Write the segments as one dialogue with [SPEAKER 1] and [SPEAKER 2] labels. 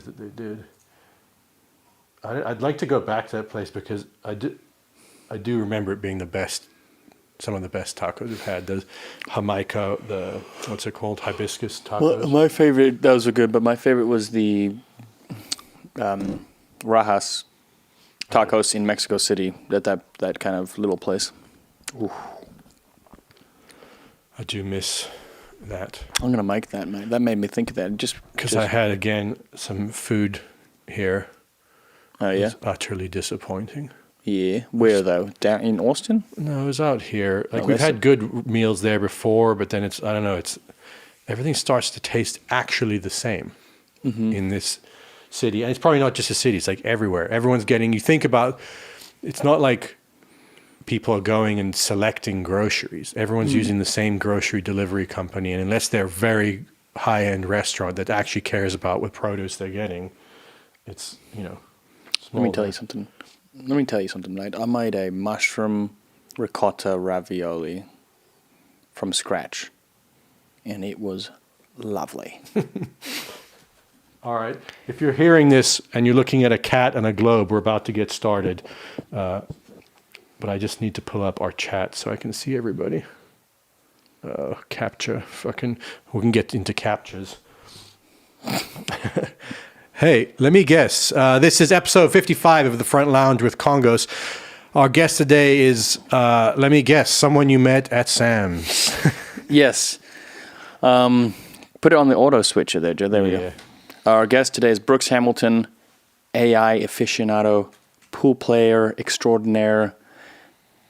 [SPEAKER 1] that they did. I'd like to go back to that place because I do remember it being some of the best tacos we've had. The Jamaica, what's it called? Hibiscus tacos.
[SPEAKER 2] Well, my favorite, those were good, but my favorite was the Rajas tacos in Mexico City. That kind of little place. Ooh.
[SPEAKER 1] I do miss that.
[SPEAKER 2] I'm gonna make that, man. That made me think of that. Just
[SPEAKER 1] because I had again some food here.
[SPEAKER 2] Oh yeah.
[SPEAKER 1] It was utterly disappointing.
[SPEAKER 2] Yeah. Where though? Down in Austin?
[SPEAKER 1] No, it was out here. Like we've had good meals there before, but then I don't know. Everything starts to taste actually the same in this city, and it's probably not just a city. It's like everywhere. Everyone's getting. You think about. It's not like people are going and selecting groceries. Everyone's using the same grocery delivery company, and unless they're very high-end restaurant that actually cares about what produce they're getting, it's
[SPEAKER 2] Let me tell you something. Right? I made a mushroom ricotta ravioli from scratch, and it was lovely.
[SPEAKER 1] All right. If you're hearing this and you're looking at a cat and a globe, we're about to get started. But I just need to pull up our chat so I can see everybody. Captcha. We can get into captchas. Hey, let me guess. This is episode 55 of The Front Lounge with Congos. Our guest today is, let me guess, someone you met at Sam's.
[SPEAKER 2] Yes. Put it on the auto switcher there, Joe. There we go. Our guest today is Brooks Hamilton, AI aficionado, pool player extraordinaire,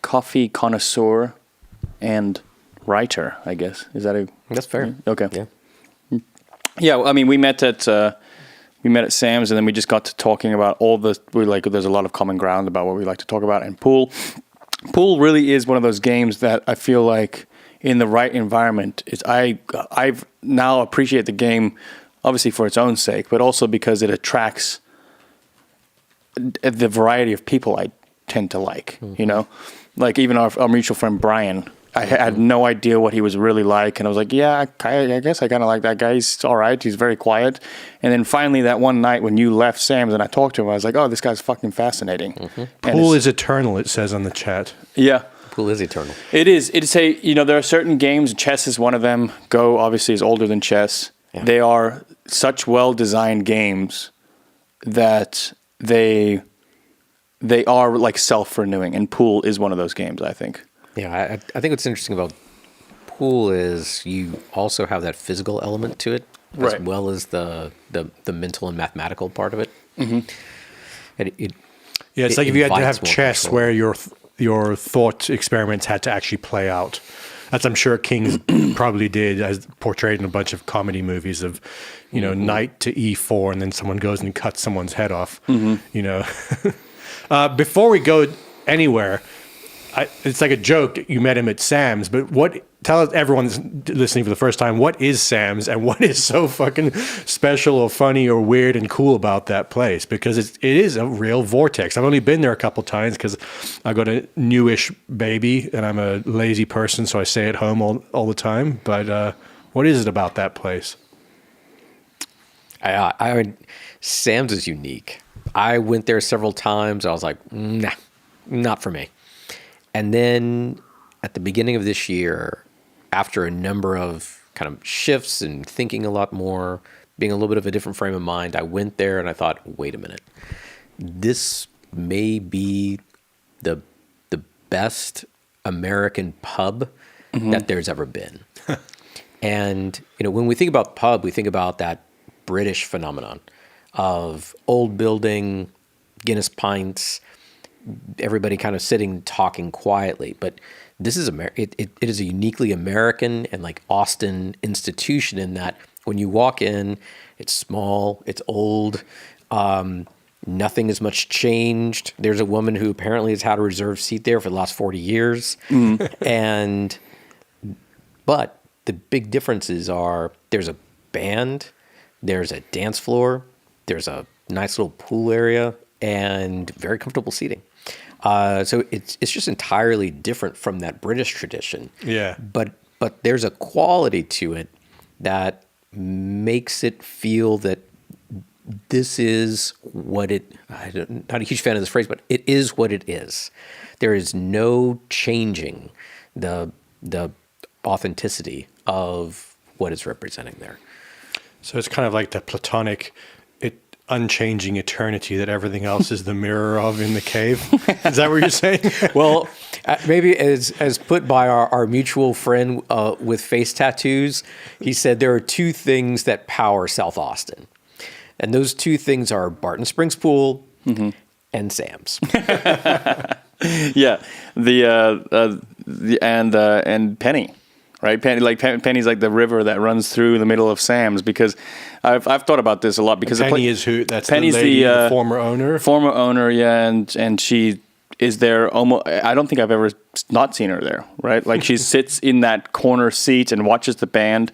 [SPEAKER 2] coffee connoisseur, and writer, I guess. Is that
[SPEAKER 3] That's fair.
[SPEAKER 2] Okay.
[SPEAKER 3] Yeah.
[SPEAKER 2] Yeah, I mean, we met at Sam's, and then we just got to talking about there's a lot of common ground about what we like to talk about. And pool really is one of those games that I feel like in the right environment, I've now appreciate the game, obviously for its own sake, but also because it attracts the variety of people I tend to like, Like even our mutual friend Brian, I had no idea what he was really like, and I was like, yeah, I guess I kind of like that guy. He's all right. He's very quiet. And then finally that one night when you left Sam's and I talked to him, I was like, oh, this guy's fucking fascinating.
[SPEAKER 1] Pool is eternal, it says on the chat.
[SPEAKER 2] Yeah.
[SPEAKER 3] Pool is eternal.
[SPEAKER 2] It is. It's there are certain games, chess is one of them. Go obviously is older than chess. Yeah. They are such well-designed games that they are like self-renewing, and pool is one of those games, I think.
[SPEAKER 3] Yeah, I think what's interesting about pool is you also have that physical element to it, as well as the mental and mathematical part of it.
[SPEAKER 2] Mm-hmm.
[SPEAKER 1] It's like if you had to have chess control, where your thought experiments had to actually play out. As I'm sure Kings probably did, as portrayed in a bunch of comedy movies of, knight to e4, and then someone goes and cuts someone's head off. Before we go anywhere, it's like a joke. You met him at Sam's, but tell everyone's listening for the first time, what is Sam's and what is so fucking special or funny or weird and cool about that place? Because it is a real vortex. I've only been there a couple times because I got a newish baby and I'm a lazy person, so I stay at home all the time. But what is it about that place?
[SPEAKER 3] Sam's is unique. I went there several times. I was like, nah, not for me. And then at the beginning of this year, after a number of kind of shifts and thinking a lot more, being a little bit of a different frame of mind, I went there and I thought, wait a minute, this may be the best American pub that there's ever been. And, when we think about pub, we think about that British phenomenon of old building, Guinness pints, everybody kind of sitting, talking quietly. But this is it is a uniquely American and like Austin institution in that when you walk in, it's small, it's old, nothing is much changed. There's a woman who apparently has had a reserved seat there for the last 40 years. But the big differences are there's a band, there's a dance floor, there's a nice little pool area, and very comfortable seating. So it's just entirely different from that British tradition.
[SPEAKER 1] Yeah.
[SPEAKER 3] But there's a quality to it that makes it feel that this is what I'm not a huge fan of this phrase, but it is what it is. There is no changing the authenticity of what it's representing there.
[SPEAKER 1] So it's kind of like the Platonic, unchanging eternity that everything else is the mirror of in the cave. Is that what you're saying?
[SPEAKER 3] Well, maybe as put by our mutual friend with face tattoos, he said there are two things that power South Austin. And those two things are Barton Springs Pool and Sam's.
[SPEAKER 2] Yeah, and Penny, right? Penny's like the river that runs through the middle of Sam's, because I've thought about this a lot, because
[SPEAKER 1] Penny is who? That's
[SPEAKER 2] Penny's
[SPEAKER 1] the lady,
[SPEAKER 2] the
[SPEAKER 1] former owner.
[SPEAKER 2] Former owner, yeah, and she is there almost. I don't think I've ever not seen her there, right? Like she sits in that corner seat and watches the band.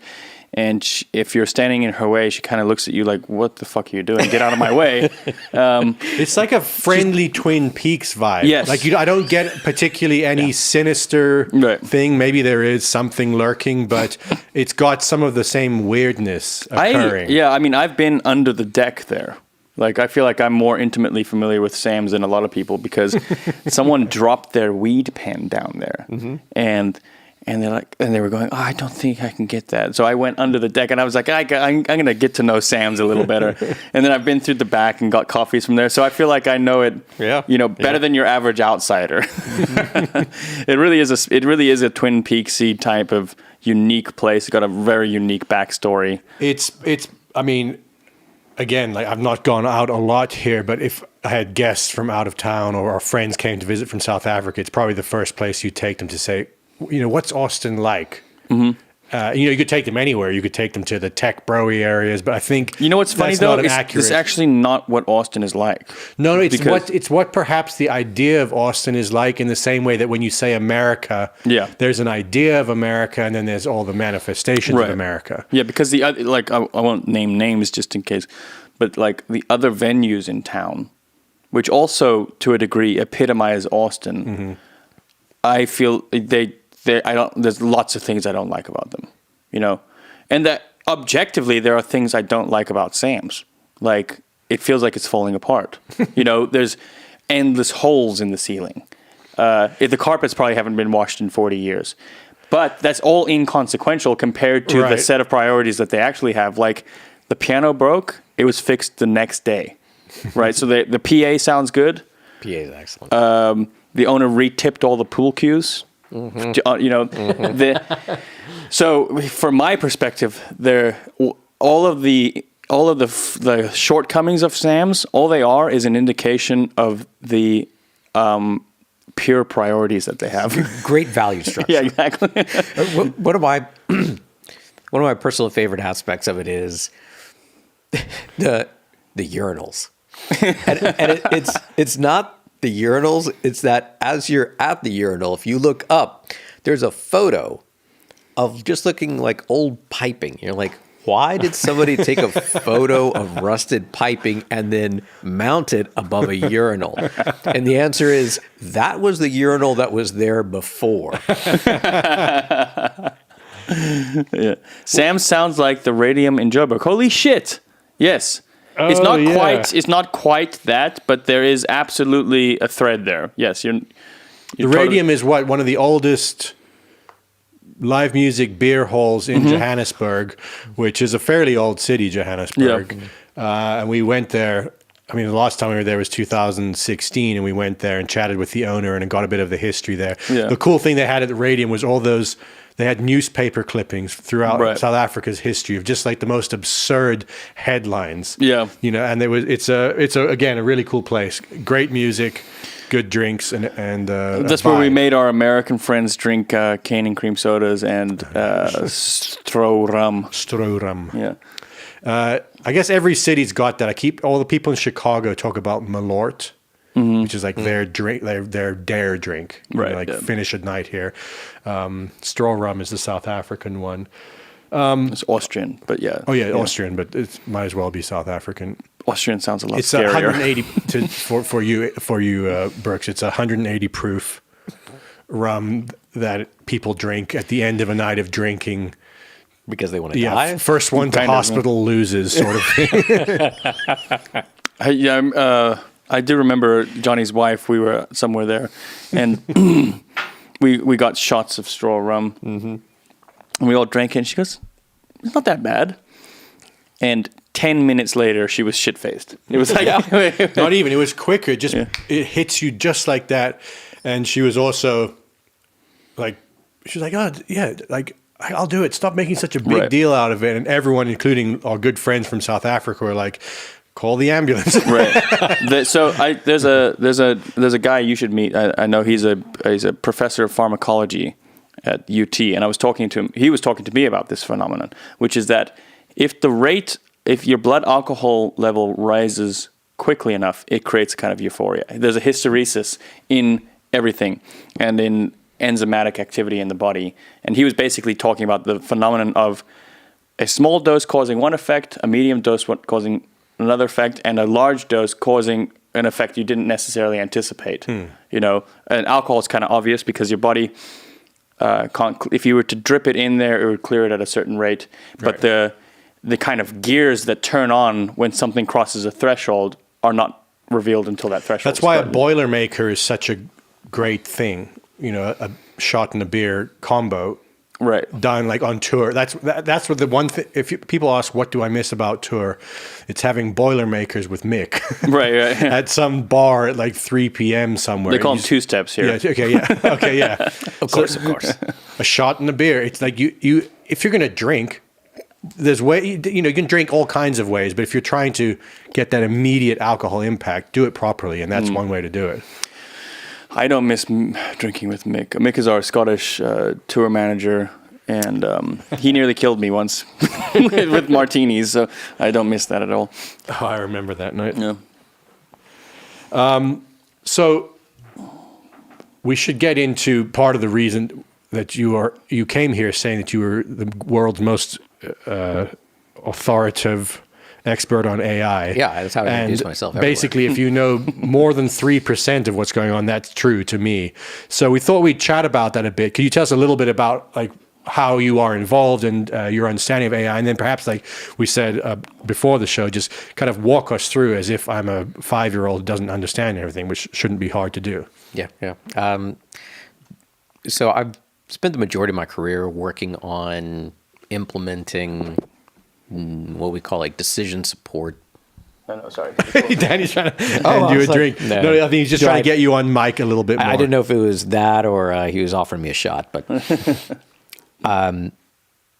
[SPEAKER 2] And if you're standing in her way, she kind of looks at you like, "What the fuck are you doing? Get out of my way!"
[SPEAKER 1] It's like a friendly Twin Peaks vibe.
[SPEAKER 2] Yes.
[SPEAKER 1] Like I don't get particularly any sinister thing. Maybe there is something lurking, but it's got some of the same weirdness occurring.
[SPEAKER 2] I mean, I've been under the deck there. Like, I feel like I'm more intimately familiar with Sam's than a lot of people, because someone dropped their weed pen down there, and they're like, and they were going, "Oh, I don't think I can get that." So I went under the deck, and I was like, I'm going to get to know Sam's a little better. And then I've been through the back and got coffees from there. So I feel like I know it, better than your average outsider. It really is a Twin Peaksy type of unique place. It's got a very unique backstory.
[SPEAKER 1] I mean, again, like I've not gone out a lot here, but if I had guests from out of town or our friends came to visit from South Africa, it's probably the first place you take them to say, what's Austin like? You could take them anywhere. You could take them to the tech broy areas, but I think
[SPEAKER 2] what's funny though? It's actually not what Austin is like.
[SPEAKER 1] No, it's what perhaps the idea of Austin is like, in the same way that when you say America, there's an idea of America, and then there's all the manifestations of America.
[SPEAKER 2] Yeah, because the other, like, I won't name names just in case, but like the other venues in town, which also to a degree epitomize Austin, I feel there's lots of things I don't like about them, and that objectively there are things I don't like about Sam's. Like, it feels like it's falling apart. There's endless holes in the ceiling. The carpets probably haven't been washed in 40 years, but that's all inconsequential compared to the set of priorities that they actually have. Like, the piano broke, it was fixed the next day, right? So the PA sounds good.
[SPEAKER 3] PA is excellent.
[SPEAKER 2] The owner re-tipped all the pool cues. So from my perspective, all of the shortcomings of Sam's, all they are is an indication of the pure priorities that they have.
[SPEAKER 3] Great value structure.
[SPEAKER 2] Yeah, exactly.
[SPEAKER 3] One of my personal favorite aspects of it is the urinals, and it's not the urinals, it's that as you're at the urinal, if you look up, there's a photo of just looking like old piping. You're like, why did somebody take a photo of rusted piping and then mount it above a urinal? And the answer is, that was the urinal that was there before.
[SPEAKER 2] Yeah. Sam sounds like the radium in Joburg. Holy shit. Yes. It's not quite that, but there is absolutely a thread there. Yes, the
[SPEAKER 1] Radium is one of the oldest live music beer halls in Johannesburg, which is a fairly old city, Johannesburg. And we went there. I mean, the last time we were there was 2016, and we went there and chatted with the owner and got a bit of the history there. Yeah. The cool thing they had at the Radium was all those. They had newspaper clippings throughout South Africa's history of just like the most absurd headlines. Yeah, and it's again a really cool place. Great music, good drinks, and
[SPEAKER 2] that's where we made our American friends drink cane and cream sodas and Stro rum.
[SPEAKER 1] Stro rum.
[SPEAKER 2] Yeah.
[SPEAKER 1] I guess every city's got that. All the people in Chicago talk about Malort. Which is like their drink, their dare drink, finish at night here. Straw rum is the South African one.
[SPEAKER 2] It's Austrian, but yeah.
[SPEAKER 1] Oh yeah, Austrian, but it might as well be South African.
[SPEAKER 2] Austrian sounds a lot scarier.
[SPEAKER 1] It's 180 for you, Brooks. It's 180 proof rum that people drink at the end of a night of drinking
[SPEAKER 3] because they want to
[SPEAKER 1] Yeah,
[SPEAKER 3] die.
[SPEAKER 1] first one to
[SPEAKER 2] Kind of,
[SPEAKER 1] hospital loses, sort of thing.
[SPEAKER 2] I do remember Johnny's wife. We were somewhere there, and we got shots of straw rum, and we all drank it. And she goes, "It's not that bad." And 10 minutes later, she was shit faced. It was like,
[SPEAKER 1] Not even. It was quicker. Just it hits you just like that. And she was also like, "Oh yeah, like I'll do it. Stop making such a big
[SPEAKER 2] Right.
[SPEAKER 1] deal out of it." And everyone, including our good friends from South Africa, were like, "Call the ambulance."
[SPEAKER 2] right. There's a guy you should meet. I know he's a professor of pharmacology at UT, and I was talking to him. He was talking to me about this phenomenon, which is that if your blood alcohol level rises quickly enough, it creates a kind of euphoria. There's a hysteresis in everything and in enzymatic activity in the body. And he was basically talking about the phenomenon of a small dose causing one effect, a medium dose causing another effect, and a large dose causing an effect you didn't necessarily anticipate. You know, and alcohol is kind of obvious because your body can't. If you were to drip it in there, it would clear it at a certain rate. But the kind of gears that turn on when something crosses a threshold are not revealed until that threshold.
[SPEAKER 1] That's why a Boilermaker is such a great thing. You know, a shot and a beer combo.
[SPEAKER 2] Right.
[SPEAKER 1] Done like on tour. That's what the one thing. If people ask, what do I miss about tour? It's having Boilermakers with Mick.
[SPEAKER 2] Right.
[SPEAKER 1] At some bar at like 3 p.m. somewhere.
[SPEAKER 2] They call them two steps here.
[SPEAKER 1] Yeah. Okay. Yeah. Okay. Yeah.
[SPEAKER 3] Of course.
[SPEAKER 1] A shot and a beer. It's like you if you're gonna drink, there's you can drink all kinds of ways, but if you're trying to get that immediate alcohol impact, do it properly, and that's one way to do it.
[SPEAKER 2] I don't miss drinking with Mick. Mick is our Scottish tour manager, and he nearly killed me once with martinis, so I don't miss that at all.
[SPEAKER 1] Oh, I remember that night.
[SPEAKER 2] Yeah.
[SPEAKER 1] So we should get into part of the reason that you came here saying that you were the world's most authoritative expert on AI.
[SPEAKER 3] Yeah, that's how I introduce myself everywhere.
[SPEAKER 1] Basically, if you know more than 3% of what's going on, that's true to me. So we thought we'd chat about that a bit. Could you tell us a little bit about like how you are involved and your understanding of AI, and then perhaps, like we said before the show, just kind of walk us through as if I'm a 5-year-old who doesn't understand everything, which shouldn't be hard to do.
[SPEAKER 3] Yeah. So I've spent the majority of my career working on implementing what we call like decision support.
[SPEAKER 2] No, sorry.
[SPEAKER 1] Danny's trying to hand you a drink. No, I think he's just trying to get you on mic a little bit more.
[SPEAKER 3] I didn't know if it was that or he was offering me a shot, but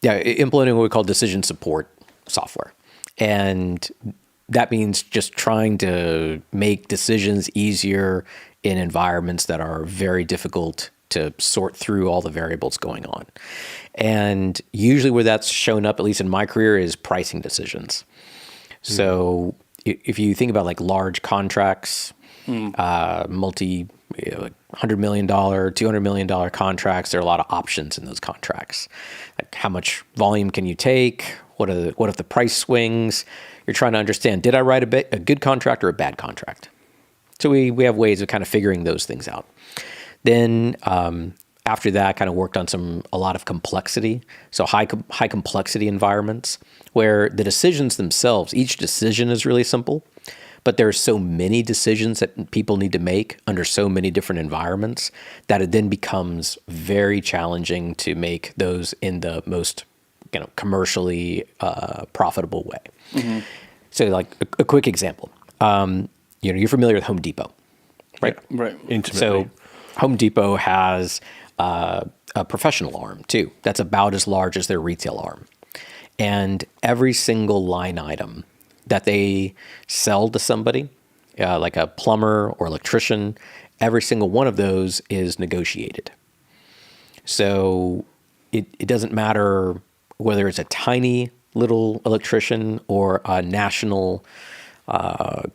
[SPEAKER 3] implementing what we call decision support software. And that means just trying to make decisions easier in environments that are very difficult to sort through all the variables going on. And usually where that's shown up, at least in my career, is pricing decisions. So if you think about like large contracts, multi like $100 million, $200 million contracts, there are a lot of options in those contracts. Like how much volume can you take? What if the price swings? You're trying to understand, did I write a good contract or a bad contract? So we have ways of kind of figuring those things out. Then after that, kind of worked on a lot of complexity. So high complexity environments where the decisions themselves, each decision is really simple, but there are so many decisions that people need to make under so many different environments that it then becomes very challenging to make those in the most commercially profitable way. Mm-hmm. So like a quick example, you're familiar with Home Depot, right?
[SPEAKER 2] Yeah, right.
[SPEAKER 1] Intimately.
[SPEAKER 3] So Home Depot has a professional arm too. That's about as large as their retail arm. And every single line item that they sell to somebody, like a plumber or electrician, every single one of those is negotiated. So it doesn't matter whether it's a tiny little electrician or a national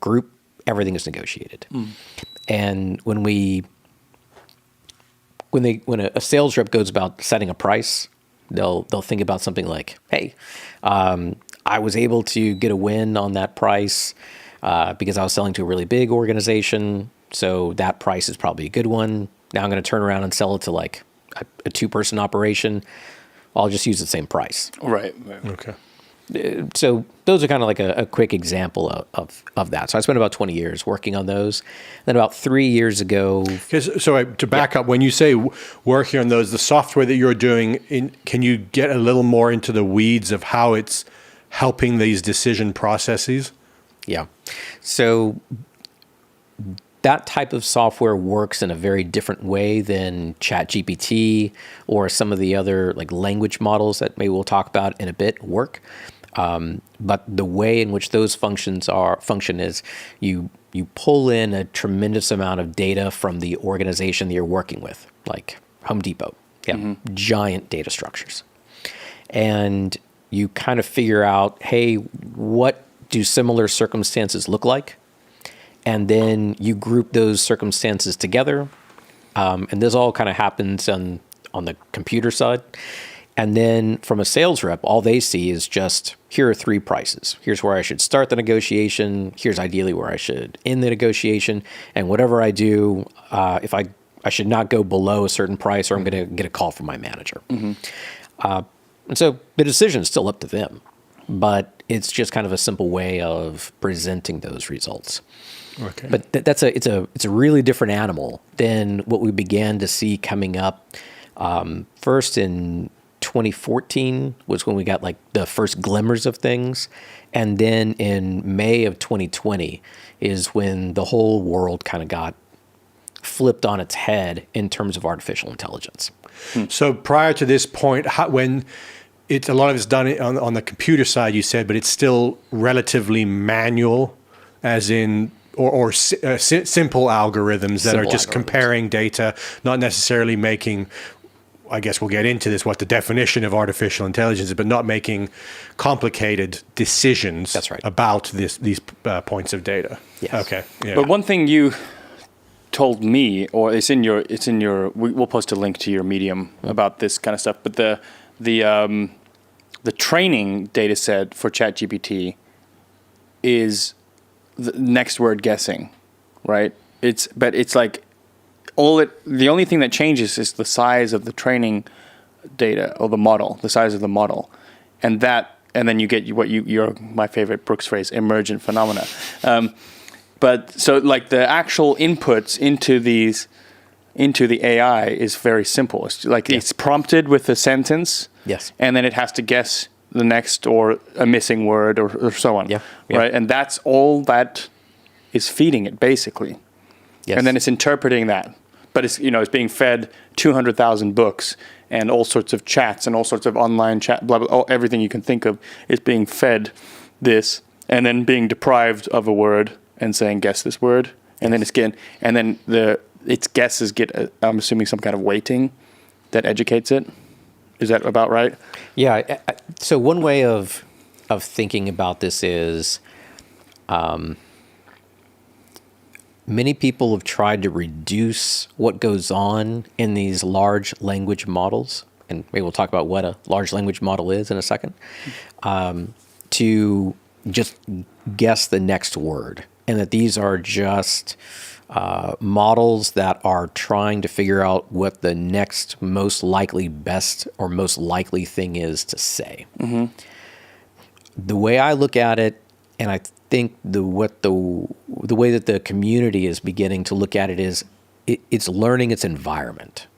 [SPEAKER 3] group, everything is negotiated. And when a sales rep goes about setting a price, they'll think about something like, hey, I was able to get a win on that price because I was selling to a really big organization, so that price is probably a good one. Now I'm going to turn around and sell it to like a 2-person operation. I'll just use the same price.
[SPEAKER 2] Right.
[SPEAKER 1] Okay.
[SPEAKER 3] So those are kind of like a quick example of that. So I spent about 20 years working on those. Then about 3 years ago.
[SPEAKER 1] So to back up, when you say working on those, the software that you're doing, can you get a little more into the weeds of how it's helping these decision processes?
[SPEAKER 3] Yeah. So that type of software works in a very different way than ChatGPT or some of the other like language models that maybe we'll talk about in a bit work. But the way in which those function is you pull in a tremendous amount of data from the organization that you're working with, like Home Depot, giant data structures. And you kind of figure out, hey, what do similar circumstances look like? And then you group those circumstances together. And this all kind of happens on the computer side. And then from a sales rep, all they see is just, here are 3 prices. Here's where I should start the negotiation. Here's ideally where I should end the negotiation. And whatever I do, if I should not go below a certain price or I'm going to get a call from my manager. And so the decision is still up to them, but it's just kind of a simple way of presenting those results.
[SPEAKER 1] Okay.
[SPEAKER 3] But it's a really different animal than what we began to see coming up. First in 2014 was when we got like the first glimmers of things. And then in May of 2020 is when the whole world kind of got flipped on its head in terms of artificial intelligence.
[SPEAKER 1] So prior to this point, when a lot of it's done on the computer side, you said, but it's still relatively manual, as in, or simple algorithms that are just comparing data, not necessarily making, I guess we'll get into this, what the definition of artificial intelligence is, but not making complicated decisions.
[SPEAKER 3] That's right.
[SPEAKER 1] About these points of data.
[SPEAKER 3] Yes.
[SPEAKER 1] Okay. Yeah.
[SPEAKER 2] But one thing you told me, or it's in your, we'll post a link to your Medium about this kind of stuff. But the training data set for ChatGPT is the next word guessing, right? But it's like the only thing that changes is the size of the training data or the model, the size of the model, and then you get my favorite Brooks phrase, emergent phenomena. But so like the actual inputs into the AI is very simple. It's like it's prompted with a sentence,
[SPEAKER 3] yes,
[SPEAKER 2] and then it has to guess the next or a missing word or so on, right? And that's all that is feeding it basically, and then it's interpreting that. But it's being fed 200,000 books and all sorts of chats and all sorts of online chat, blah blah, everything you can think of is being fed this, and then being deprived of a word and saying guess this word, and then its guesses get I'm assuming some kind of weighting that educates it. Is that about right?
[SPEAKER 3] Yeah. So one way of thinking about this is, many people have tried to reduce what goes on in these large language models, and maybe we'll talk about what a large language model is in a second, to just guess the next word, and that these are just models that are trying to figure out what the next most likely best or most likely thing is to say. Mm-hmm. The way I look at it, and I think the way that the community is beginning to look at it is it's learning its environment.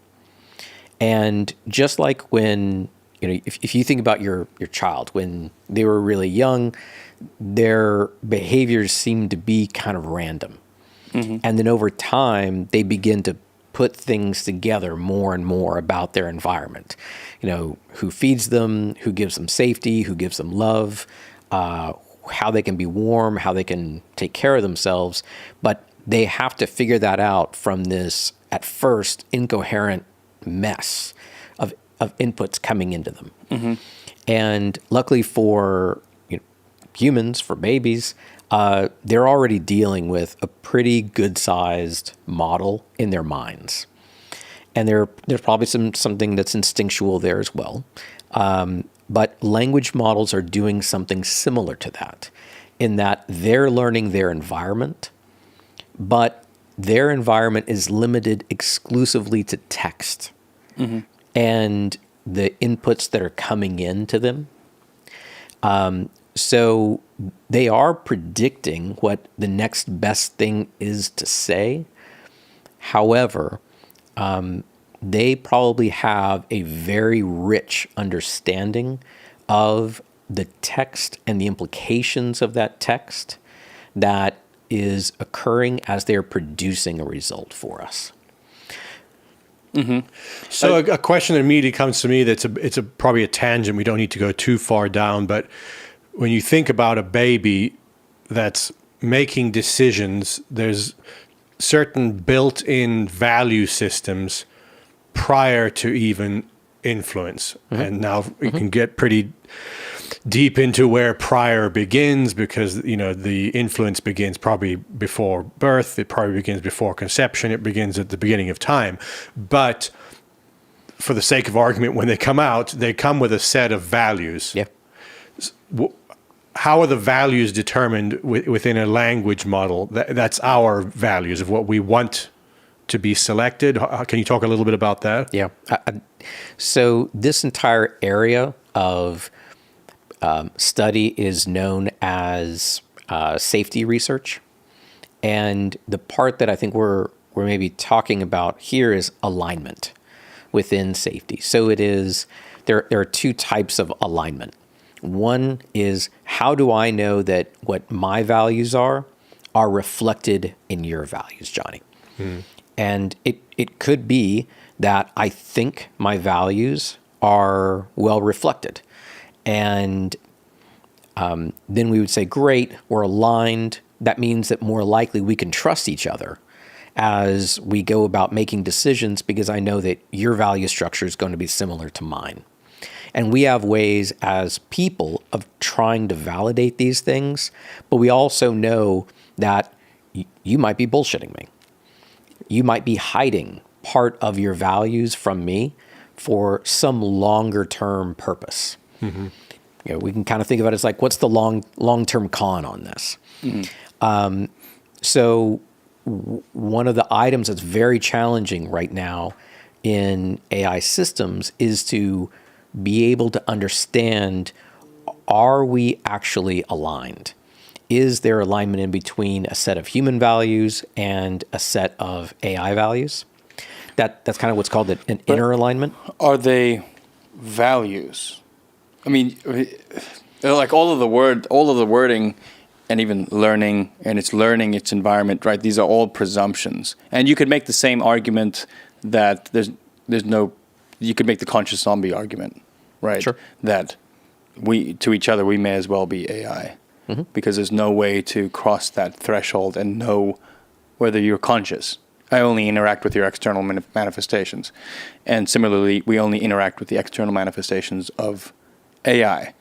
[SPEAKER 3] And just like when, if you think about your child, when they were really young, their behaviors seem to be kind of random. Mm-hmm. And then over time, they begin to put things together more and more about their environment. Who feeds them, who gives them safety, who gives them love, how they can be warm, how they can take care of themselves. But they have to figure that out from this, at first, incoherent mess of inputs coming into them. Mm-hmm. And luckily for humans, for babies, they're already dealing with a pretty good-sized model in their minds. And there's probably something that's instinctual there as well. But language models are doing something similar to that, in that they're learning their environment, but their environment is limited exclusively to text. Mm-hmm. And the inputs that are coming into them. So they are predicting what the next best thing is to say. However, they probably have a very rich understanding of the text and the implications of that text that is occurring as they're producing a result for us.
[SPEAKER 1] So a question that immediately comes to me it's probably a tangent. We don't need to go too far down, but when you think about a baby that's making decisions, there's certain built-in value systems prior to even influence. And now we can get pretty deep into where prior begins, because the influence begins probably before birth, it probably begins before conception, it begins at the beginning of time. But for the sake of argument, when they come out, they come with a set of values.
[SPEAKER 3] Yeah.
[SPEAKER 1] How are the values determined within a language model? That's our values of what we want to be selected. Can you talk a little bit about that?
[SPEAKER 3] Yeah. So this entire area of study is known as safety research. And the part that I think we're maybe talking about here is alignment within safety. So it is, there are two types of alignment. One is, how do I know that what my values are reflected in your values, Johnny? And it could be that I think my values are well reflected. And then we would say, great, we're aligned. That means that more likely we can trust each other as we go about making decisions, because I know that your value structure is going to be similar to mine. And we have ways as people of trying to validate these things, but we also know that you might be bullshitting me. You might be hiding part of your values from me for some longer term purpose. We can kind of think about it as like, what's the long-term con on this? So one of the items that's very challenging right now in AI systems is to be able to understand, are we actually aligned? Is there alignment in between a set of human values and a set of AI values? That's kind of what's called an inner alignment.
[SPEAKER 2] Are they values? I mean, like all of the wording, and even learning, and it's learning its environment, right? These are all presumptions, and you could make the same argument that there's no. You could make the conscious zombie argument, right?
[SPEAKER 3] Sure.
[SPEAKER 2] That to each other we may as well be AI, because there's no way to cross that threshold and know whether you're conscious. I only interact with your external manifestations, and similarly, we only interact with the external manifestations of AI.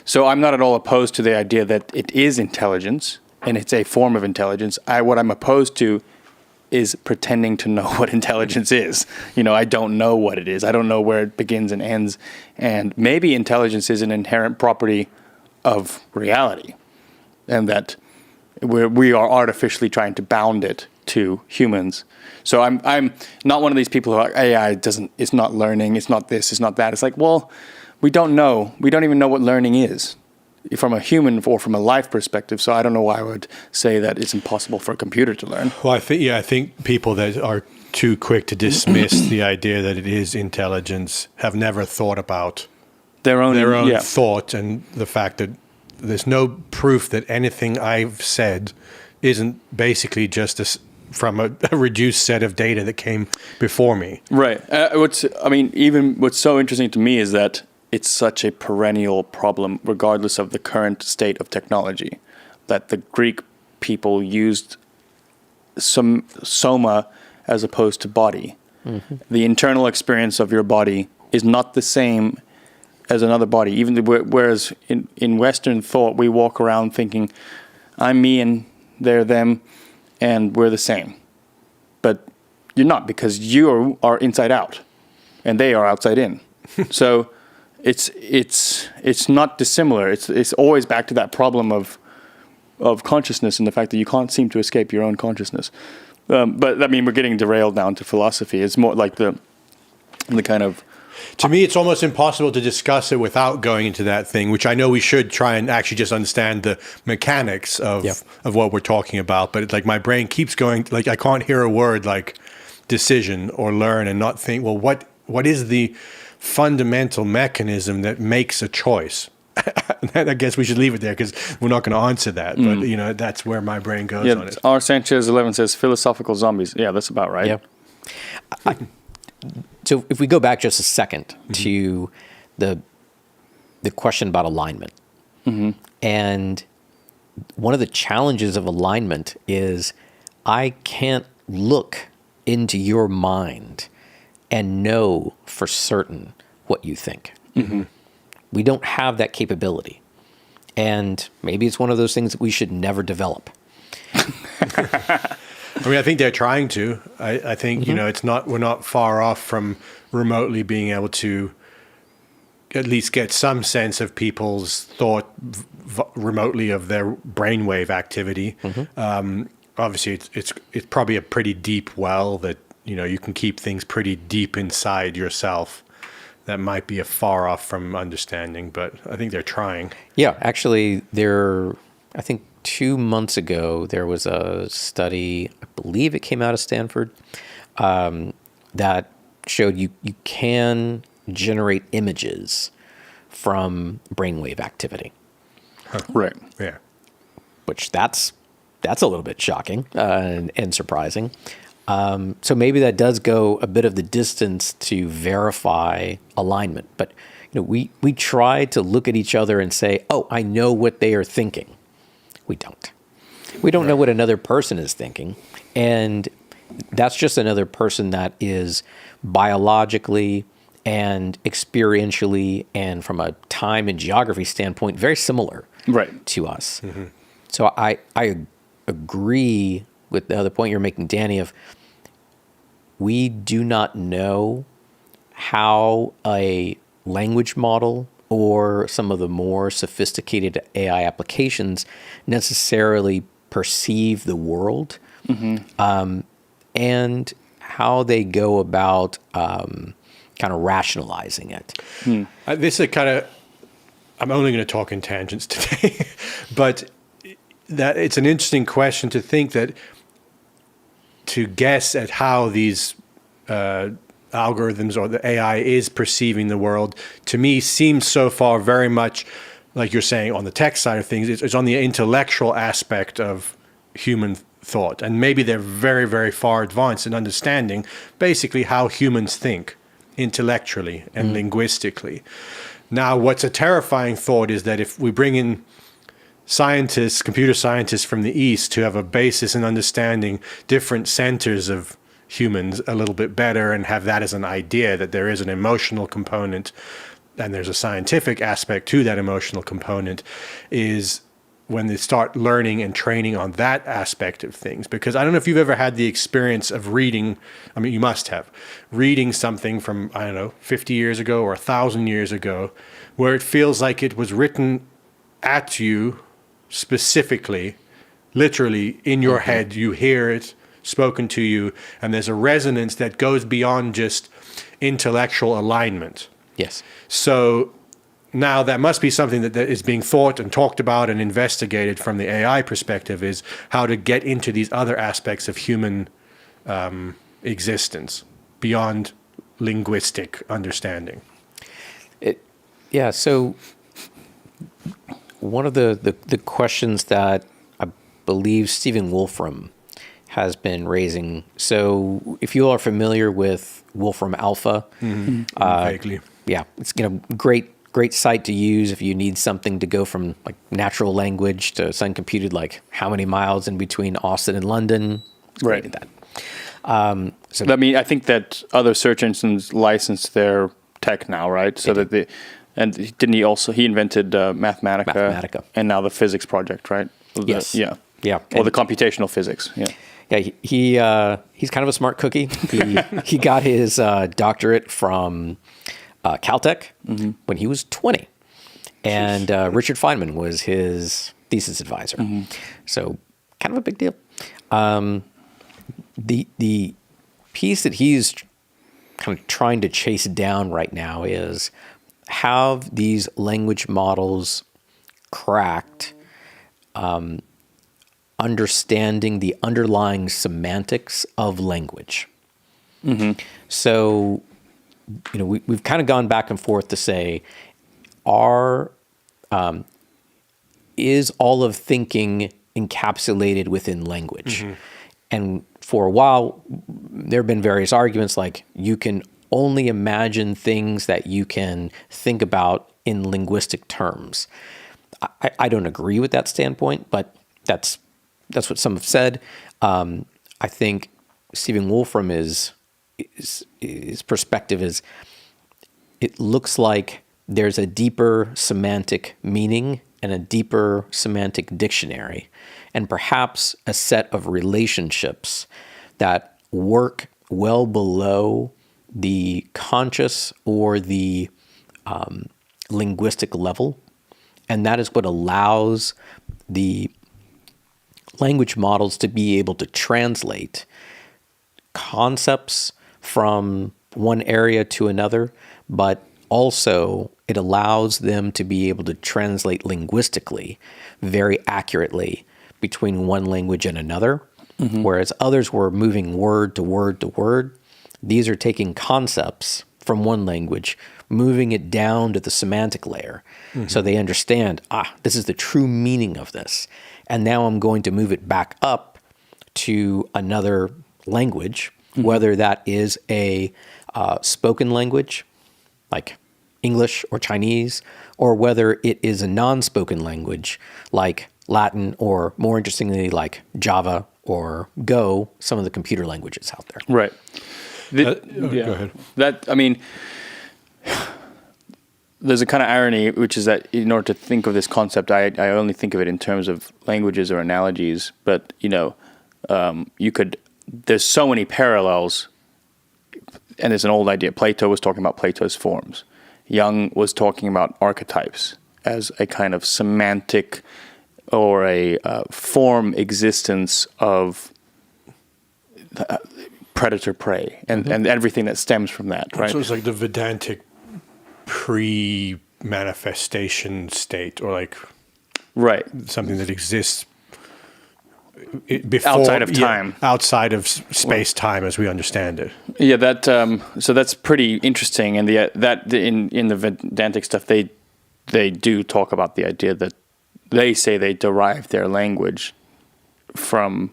[SPEAKER 2] So I'm not at all opposed to the idea that it is intelligence and it's a form of intelligence. What I'm opposed to is pretending to know what intelligence is. I don't know what it is. I don't know where it begins and ends. And maybe intelligence is an inherent property of reality, and that we are artificially trying to bound it to humans. So I'm not one of these people who are AI it's not learning, it's not this, it's not that. It's like, well, we don't know. We don't even know what learning is from a human or from a life perspective. So I don't know why I would say that it's impossible for a computer to learn.
[SPEAKER 1] Well, I think people that are too quick to dismiss the idea that it is intelligence have never thought about their own thought, and the fact that there's no proof that anything I've said isn't basically just from a reduced set of data that came before me.
[SPEAKER 2] Right. What's so interesting to me is that it's such a perennial problem, regardless of the current state of technology, that the Greek people used soma as opposed to body. The internal experience of your body is not the same as another body. Whereas in Western thought, we walk around thinking, I'm me and they're them, and we're the same. But you're not, because you are inside out, and they are outside in. So it's not dissimilar. It's always back to that problem of consciousness and the fact that you can't seem to escape your own consciousness. But I mean, we're getting derailed down to philosophy. It's more like the kind of
[SPEAKER 1] To me, it's almost impossible to discuss it without going into that thing, which I know we should try and actually just understand the mechanics of what we're talking about. But it's like my brain keeps going, like I can't hear a word like decision or learn and not think, well, what is the fundamental mechanism that makes a choice? I guess we should leave it there because we're not going to answer that. But, you know, that's where my brain goes on it.
[SPEAKER 2] R. Sanchez 11 says philosophical zombies. Yeah, that's about right.
[SPEAKER 3] Yeah. So if we go back just a second to the question about alignment, and one of the challenges of alignment is I can't look into your mind and know for certain what you think. We don't have that capability. And maybe it's one of those things that we should never develop.
[SPEAKER 1] I mean, I think they're trying to. I think, you know, we're not far off from remotely being able to at least get some sense of people's thought remotely of their brainwave activity. Obviously, it's probably a pretty deep well that, you know, you can keep things pretty deep inside yourself. That might be a far off from understanding, but I think they're trying. Yeah,
[SPEAKER 3] actually, I think 2 months ago, there was a study, I believe it came out of Stanford, that showed you can generate images from brainwave activity.
[SPEAKER 2] Right.
[SPEAKER 1] Yeah.
[SPEAKER 3] Which that's a little bit shocking and surprising. So maybe that does go a bit of the distance to verify alignment. But you know, we try to look at each other and say, "Oh, I know what they are thinking." We don't. We don't know what another person is thinking, and that's just another person that is biologically and experientially and from a time and geography standpoint very similar to us. So I agree with the other point you're making, Danny, of we do not know how a language model or some of the more sophisticated AI applications necessarily perceive the world, and how they go about kind of rationalizing it.
[SPEAKER 1] This is I'm only going to talk in tangents today, but that it's an interesting question to think that to guess at how these algorithms or the AI is perceiving the world, to me, seems so far very much, like you're saying, on the tech side of things, it's on the intellectual aspect of human thought. And maybe they're very, very far advanced in understanding basically how humans think intellectually and linguistically. Now, what's a terrifying thought is that if we bring in scientists, computer scientists from the East who have a basis in understanding different centers of humans a little bit better and have that as an idea that there is an emotional component and there's a scientific aspect to that emotional component, is when they start learning and training on that aspect of things. Because I don't know if you've ever had the experience of reading, I mean, you must have, reading something from, I don't know, 50 years ago or 1,000 years ago, where it feels like it was written at you specifically, literally in your head. You hear it spoken to you, and there's a resonance that goes beyond just intellectual alignment.
[SPEAKER 3] Yes.
[SPEAKER 1] So now that must be something that is being thought and talked about and investigated from the AI perspective, is how to get into these other aspects of human existence beyond linguistic understanding.
[SPEAKER 3] So one of the questions that I believe Stephen Wolfram has been raising. So if you are familiar with Wolfram Alpha,
[SPEAKER 1] vaguely,
[SPEAKER 3] it's great site to use if you need something to go from like natural language to something computed like how many miles in between Austin and London.
[SPEAKER 2] Right.
[SPEAKER 3] Did that.
[SPEAKER 2] So I mean, I think that other search engines license their tech now, right? So that didn't he also, he invented Mathematica, and now the physics project, right?
[SPEAKER 3] Yes.
[SPEAKER 2] Yeah. Or the computational physics.
[SPEAKER 3] Yeah. He's kind of a smart cookie. He got his doctorate from Caltech when he was 20, and Richard Feynman was his thesis advisor. So kind of a big deal. The piece that he's kind of trying to chase down right now is, have these language models cracked understanding the underlying semantics of language? So, we've kind of gone back and forth to say, is all of thinking encapsulated within language? And for a while, there have been various arguments like you can only imagine things that you can think about in linguistic terms. I don't agree with that standpoint, but that's what some have said. I think Stephen Wolfram's perspective is, it looks like there's a deeper semantic meaning and a deeper semantic dictionary, and perhaps a set of relationships that work well below the conscious or the linguistic level. And that is what allows the language models to be able to translate concepts from one area to another, but also it allows them to be able to translate linguistically very accurately between one language and another, whereas others were moving word to word to word. These are taking concepts from one language, moving it down to the semantic layer, so they understand, this is the true meaning of this. And now I'm going to move it back up to another language, whether that is a spoken language, like English or Chinese, or whether it is a non-spoken language, like Latin, or more interestingly, like Java or Go, some of the computer languages out there.
[SPEAKER 2] Right.
[SPEAKER 1] Go ahead.
[SPEAKER 2] There's a kind of irony, which is that in order to think of this concept, I only think of it in terms of languages or analogies. But there's so many parallels, and there's an old idea. Plato was talking about Plato's forms. Jung was talking about archetypes as a kind of semantic or a form existence of predator-prey and everything that stems from that, right?
[SPEAKER 1] So it's like the Vedantic pre-manifestation state, or like something that exists before,
[SPEAKER 2] outside of time,
[SPEAKER 1] outside of space-time as we understand it.
[SPEAKER 2] Yeah, that so that's pretty interesting, and in the Vedantic stuff, they do talk about the idea that they say they derive their language from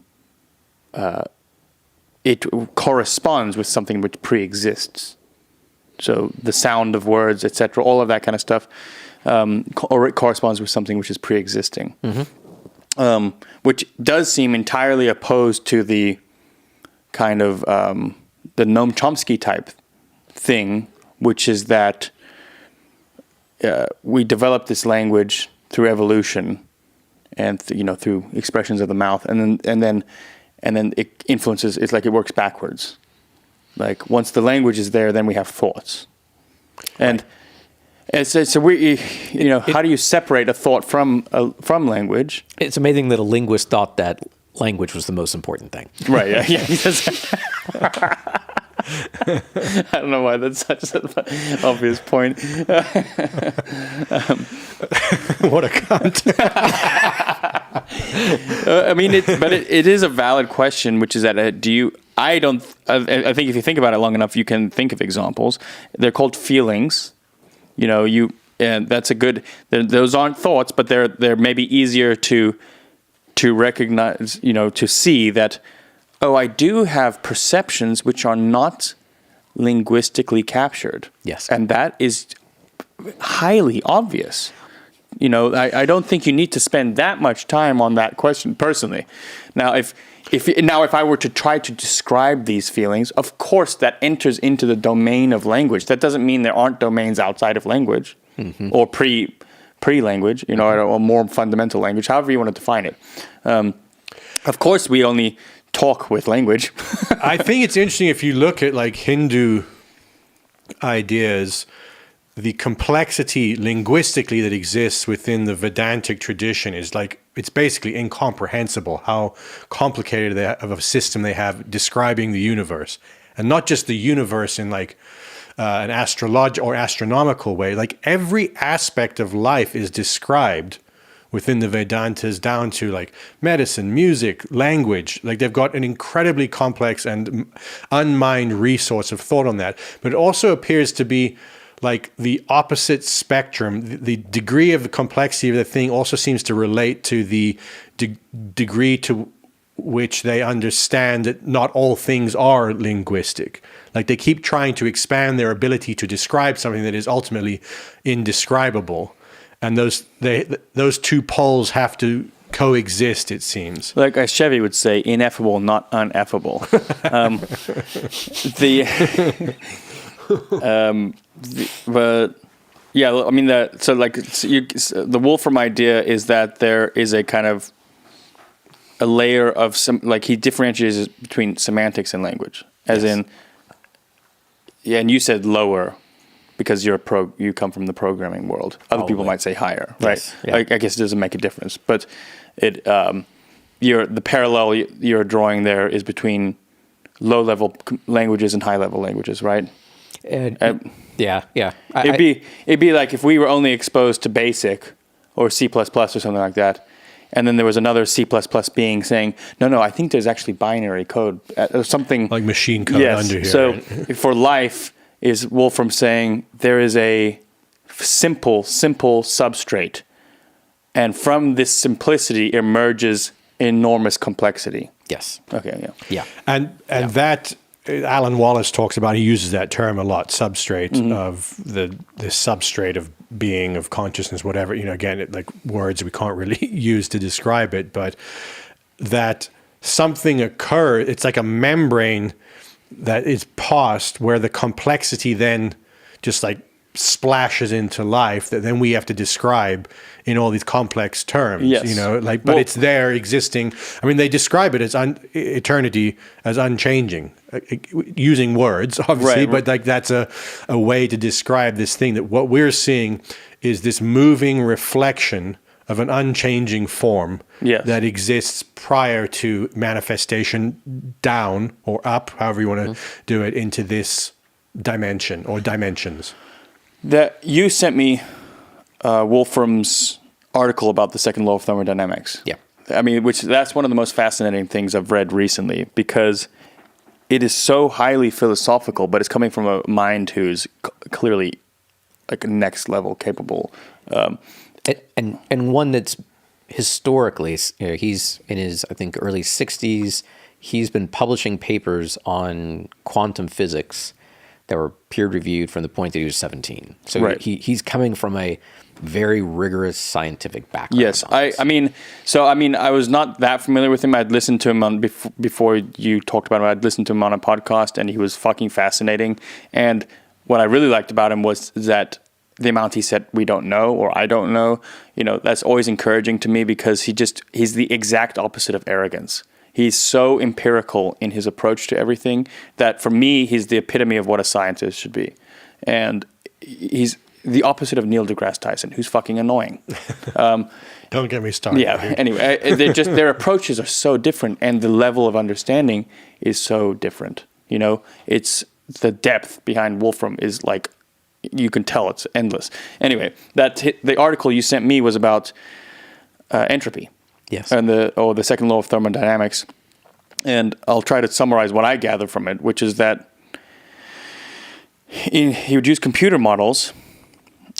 [SPEAKER 2] it corresponds with something which pre-exists. So the sound of words, etc., all of that kind of stuff, or it corresponds with something which is pre-existing. Which does seem entirely opposed to the kind of the Noam Chomsky type thing, which is that we develop this language through evolution and through expressions of the mouth, and then it influences. It's like it works backwards. Like once the language is there, then we have thoughts, and so we, how do you separate a thought from language?
[SPEAKER 3] It's amazing that a linguist thought that language was the most important thing.
[SPEAKER 2] Right. Yeah. I don't know why that's such an obvious point.
[SPEAKER 1] What a cunt.
[SPEAKER 2] It is a valid question, which is that I think if you think about it long enough, you can think of examples. They're called feelings. And that's a good. Those aren't thoughts, but they're maybe easier to recognize. To see that. Oh, I do have perceptions which are not linguistically captured.
[SPEAKER 3] Yes,
[SPEAKER 2] and that is highly obvious. I don't think you need to spend that much time on that question personally. Now, if I were to try to describe these feelings, of course that enters into the domain of language. That doesn't mean there aren't domains outside of language or pre-language, or a more fundamental language, however you want to define it. Of course, we only talk with language.
[SPEAKER 1] I think it's interesting if you look at like Hindu ideas, the complexity linguistically that exists within the Vedantic tradition is like, it's basically incomprehensible how complicated of a system they have describing the universe. and not just the universe in like an astrological or astronomical way. Like every aspect of life is described within the Vedantas, down to like medicine, music, language. Like they've got an incredibly complex and unmined resource of thought on that. But it also appears to be like the opposite spectrum. The degree of the complexity of the thing also seems to relate to the degree to which they understand that not all things are linguistic. Like they keep trying to expand their ability to describe something that is ultimately indescribable. And those two poles have to coexist, it seems.
[SPEAKER 2] Like as Chevy would say, ineffable, not uneffable. But yeah, I mean, the Wolfram idea is that there is a kind of a layer of some, like he differentiates between semantics and language, as in, yeah, and you said lower because you come from the programming world. Other people might say higher, right?
[SPEAKER 3] Yes. Yeah.
[SPEAKER 2] I guess it doesn't make a difference, but the parallel you're drawing there is between low-level languages and high-level languages, right?
[SPEAKER 3] Yeah.
[SPEAKER 2] It'd be like if we were only exposed to BASIC or C++ or something like that, and then there was another C++ being saying, no, I think there's actually binary code or something.
[SPEAKER 1] Like machine code under here.
[SPEAKER 2] So
[SPEAKER 1] right?
[SPEAKER 2] for life is Wolfram saying there is a simple substrate, and from this simplicity emerges enormous complexity.
[SPEAKER 3] Yes.
[SPEAKER 2] Okay, yeah.
[SPEAKER 1] And that Alan Wallace talks about, he uses that term a lot, substrate of the substrate of being, of consciousness, whatever, again, like words we can't really use to describe it, but that something occurs, it's like a membrane that is passed where the complexity then just like splashes into life that then we have to describe in all these complex terms.
[SPEAKER 2] Yes.
[SPEAKER 1] But it's there existing. I mean, they describe it as eternity as unchanging, using words, obviously,
[SPEAKER 2] Right.
[SPEAKER 1] but like that's a way to describe this thing, that what we're seeing is this moving reflection of an unchanging form that exists prior to manifestation down or up, however you want to do it, into this dimension or dimensions.
[SPEAKER 2] That you sent me Wolfram's article about the second law of thermodynamics.
[SPEAKER 3] Yeah.
[SPEAKER 2] I mean, that's one of the most fascinating things I've read recently, because it is so highly philosophical, but it's coming from a mind who's clearly like a next level capable.
[SPEAKER 3] And one that's historically, he's in his, I think, early 60s. He's been publishing papers on quantum physics that were peer-reviewed from the point that he was 17. So
[SPEAKER 2] right.
[SPEAKER 3] he's coming from a very rigorous scientific background.
[SPEAKER 2] Yes, I mean, I was not that familiar with him. I'd listened to him before you talked about him. I'd listened to him on a podcast, and he was fucking fascinating. And what I really liked about him was that the amount he said we don't know or I don't know, that's always encouraging to me, because he's the exact opposite of arrogance. He's so empirical in his approach to everything that for me, he's the epitome of what a scientist should be. And he's the opposite of Neil deGrasse Tyson, who's fucking annoying.
[SPEAKER 1] Don't get me started.
[SPEAKER 2] Yeah, anyway, their approaches are so different, and the level of understanding is so different. It's the depth behind Wolfram is like, you can tell it's endless. Anyway, the article you sent me was about entropy.
[SPEAKER 3] Yes.
[SPEAKER 2] And the second law of thermodynamics. And I'll try to summarize what I gather from it, which is that he would use computer models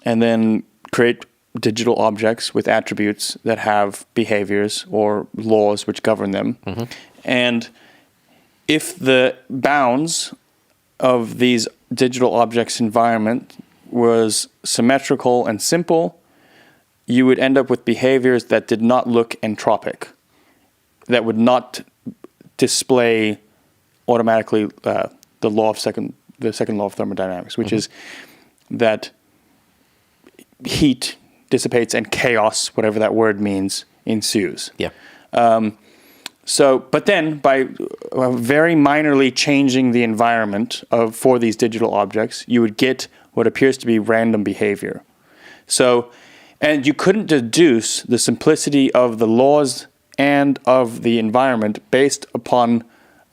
[SPEAKER 2] and then create digital objects with attributes that have behaviors or laws which govern them. Mm-hmm. And if the bounds of these digital objects' environment was symmetrical and simple, you would end up with behaviors that did not look entropic, that would not display automatically the second law of thermodynamics, which is that heat dissipates and chaos, whatever that word means, ensues.
[SPEAKER 3] Yeah.
[SPEAKER 2] But then by very minorly changing the environment for these digital objects, you would get what appears to be random behavior. And you couldn't deduce the simplicity of the laws and of the environment based upon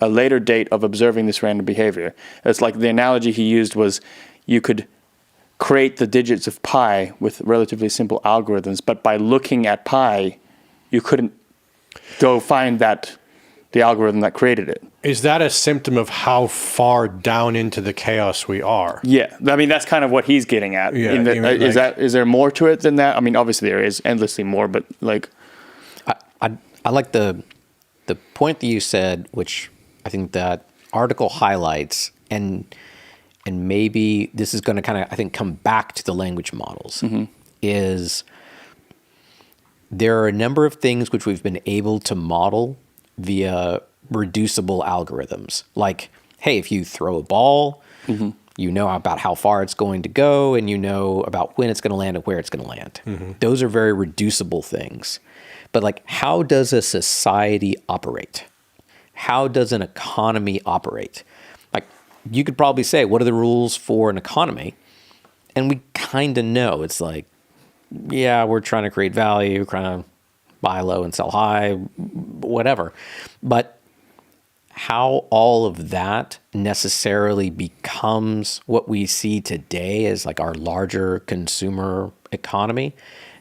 [SPEAKER 2] a later date of observing this random behavior. It's like the analogy he used was you could create the digits of pi with relatively simple algorithms, but by looking at pi, you couldn't go find the algorithm that created it.
[SPEAKER 1] Is that a symptom of how far down into the chaos we are?
[SPEAKER 2] Yeah, I mean that's kind of what he's getting at.
[SPEAKER 1] Yeah,
[SPEAKER 2] Is there more to it than that? I mean, obviously there is endlessly more, but like,
[SPEAKER 3] I like the point that you said, which I think that article highlights, and maybe this is going to kind of, I think, come back to the language models, is there are a number of things which we've been able to model via reducible algorithms. Like, hey, if you throw a ball, you know about how far it's going to go, and you know about when it's going to land and where it's going to land. Those are very reducible things. But like, how does a society operate? How does an economy operate? Like, you could probably say, what are the rules for an economy? And we kind of know. It's like, yeah, we're trying to create value, we're trying to buy low and sell high, whatever. But how all of that necessarily becomes what we see today as like our larger consumer economy,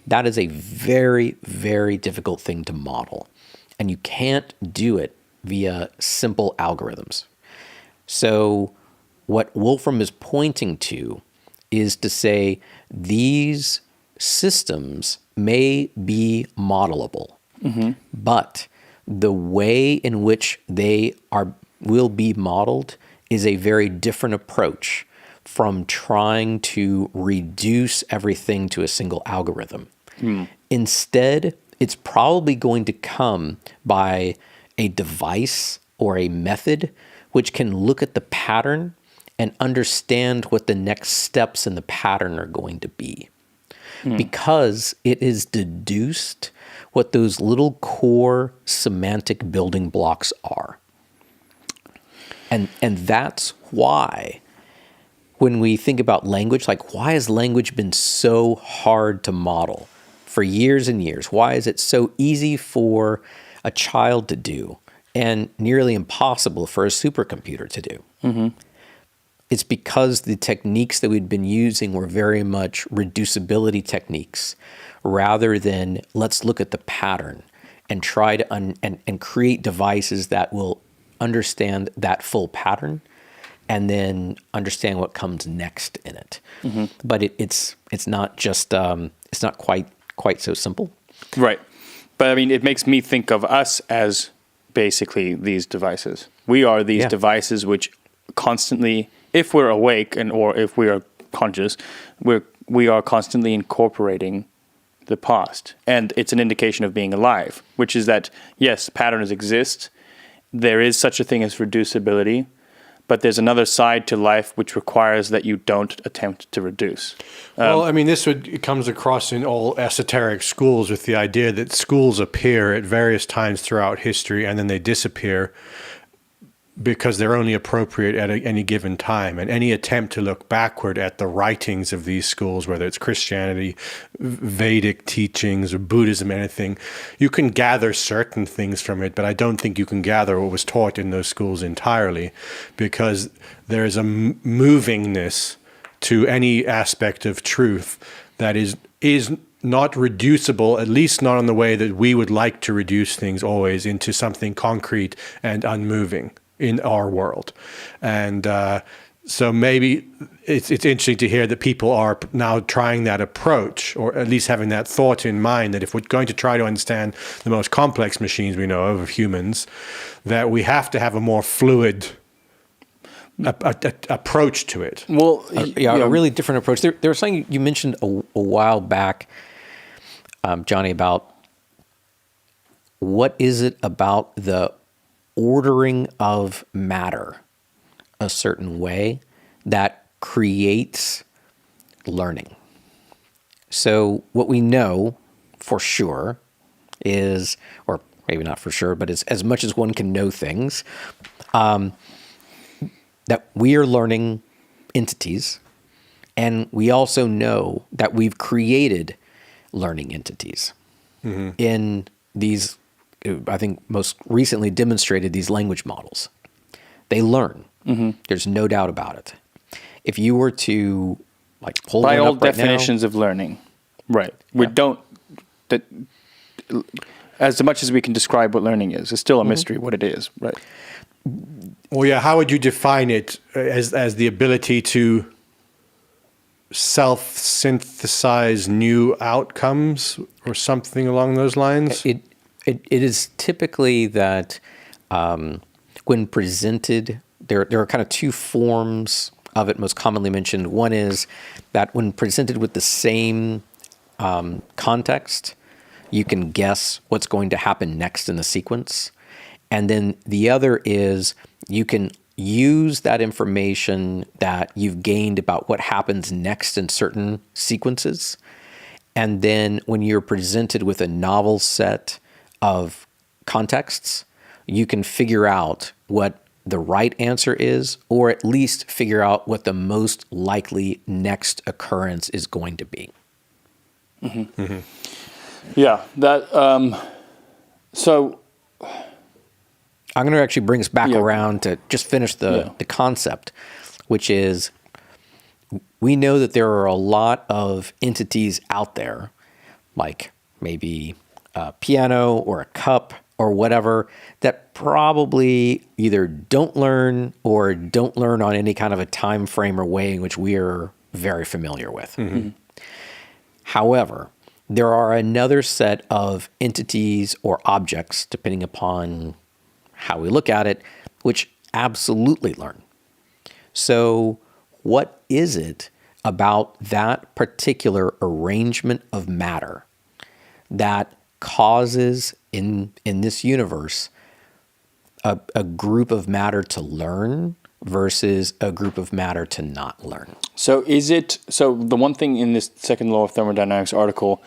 [SPEAKER 3] that is a very, very difficult thing to model. And you can't do it via simple algorithms. So what Wolfram is pointing to is to say these systems may be modelable, but the way in which they will be modeled is a very different approach from trying to reduce everything to a single algorithm. Instead, it's probably going to come by a device or a method which can look at the pattern and understand what the next steps in the pattern are going to be. Because it is deduced what those little core semantic building blocks are. And that's why when we think about language, like, why has language been so hard to model for years and years? Why is it so easy for a child to do and nearly impossible for a supercomputer to do? It's because the techniques that we'd been using were very much reducibility techniques rather than let's look at the pattern and try to and create devices that will understand that full pattern and then understand what comes next in it. But it's not just it's not quite so simple.
[SPEAKER 2] Right. But I mean, it makes me think of us as basically these devices. We are these devices which constantly, if we're awake or if we are conscious, we are constantly incorporating the past. And it's an indication of being alive, which is that, yes, patterns exist. There is such a thing as reducibility, but there's another side to life which requires that you don't attempt to reduce.
[SPEAKER 1] Well, I mean, it comes across in all esoteric schools with the idea that schools appear at various times throughout history and then they disappear because they're only appropriate at any given time. And any attempt to look backward at the writings of these schools, whether it's Christianity, Vedic teachings, or Buddhism, anything, you can gather certain things from it, but I don't think you can gather what was taught in those schools entirely, because there is a movingness to any aspect of truth that is not reducible, at least not in the way that we would like to reduce things always into something concrete and unmoving in our world. And so maybe it's interesting to hear that people are now trying that approach, or at least having that thought in mind, that if we're going to try to understand the most complex machines we know of humans, that we have to have a more fluid approach to it.
[SPEAKER 2] Well,
[SPEAKER 3] a really different approach. There was something you mentioned a while back, Johnny, about what is it about the ordering of matter a certain way that creates learning. So what we know for sure is, or maybe not for sure, but it's as much as one can know things, that we are learning entities, and we also know that we've created learning entities in these, I think most recently demonstrated, these language models. They learn. There's no doubt about it. If you were to like pull
[SPEAKER 2] By
[SPEAKER 3] one
[SPEAKER 2] all
[SPEAKER 3] up right
[SPEAKER 2] definitions of learning, right? We don't that as much as we can describe what learning is. It's still a mystery what it is, right?
[SPEAKER 1] Well, yeah. How would you define it as the ability to self-synthesize new outcomes or something along those lines?
[SPEAKER 3] It is typically that when presented, there are kind of two forms of it most commonly mentioned. One is that when presented with the same context, you can guess what's going to happen next in the sequence. And then the other is you can use that information that you've gained about what happens next in certain sequences. And then when you're presented with a novel set of contexts, you can figure out what the right answer is, or at least figure out what the most likely next occurrence is going to be.
[SPEAKER 2] Yeah, that. So
[SPEAKER 3] I'm going to actually bring us back
[SPEAKER 2] Yeah.
[SPEAKER 3] around to just finish the concept, which is we know that there are a lot of entities out there, like maybe a piano or a cup or whatever, that probably either don't learn or don't learn on any kind of a time frame or way in which we are very familiar with. However, there are another set of entities or objects, depending upon how we look at it, which absolutely learn. So what is it about that particular arrangement of matter that causes in this universe a group of matter to learn versus a group of matter to not learn?
[SPEAKER 2] So the one thing in this second law of thermodynamics article,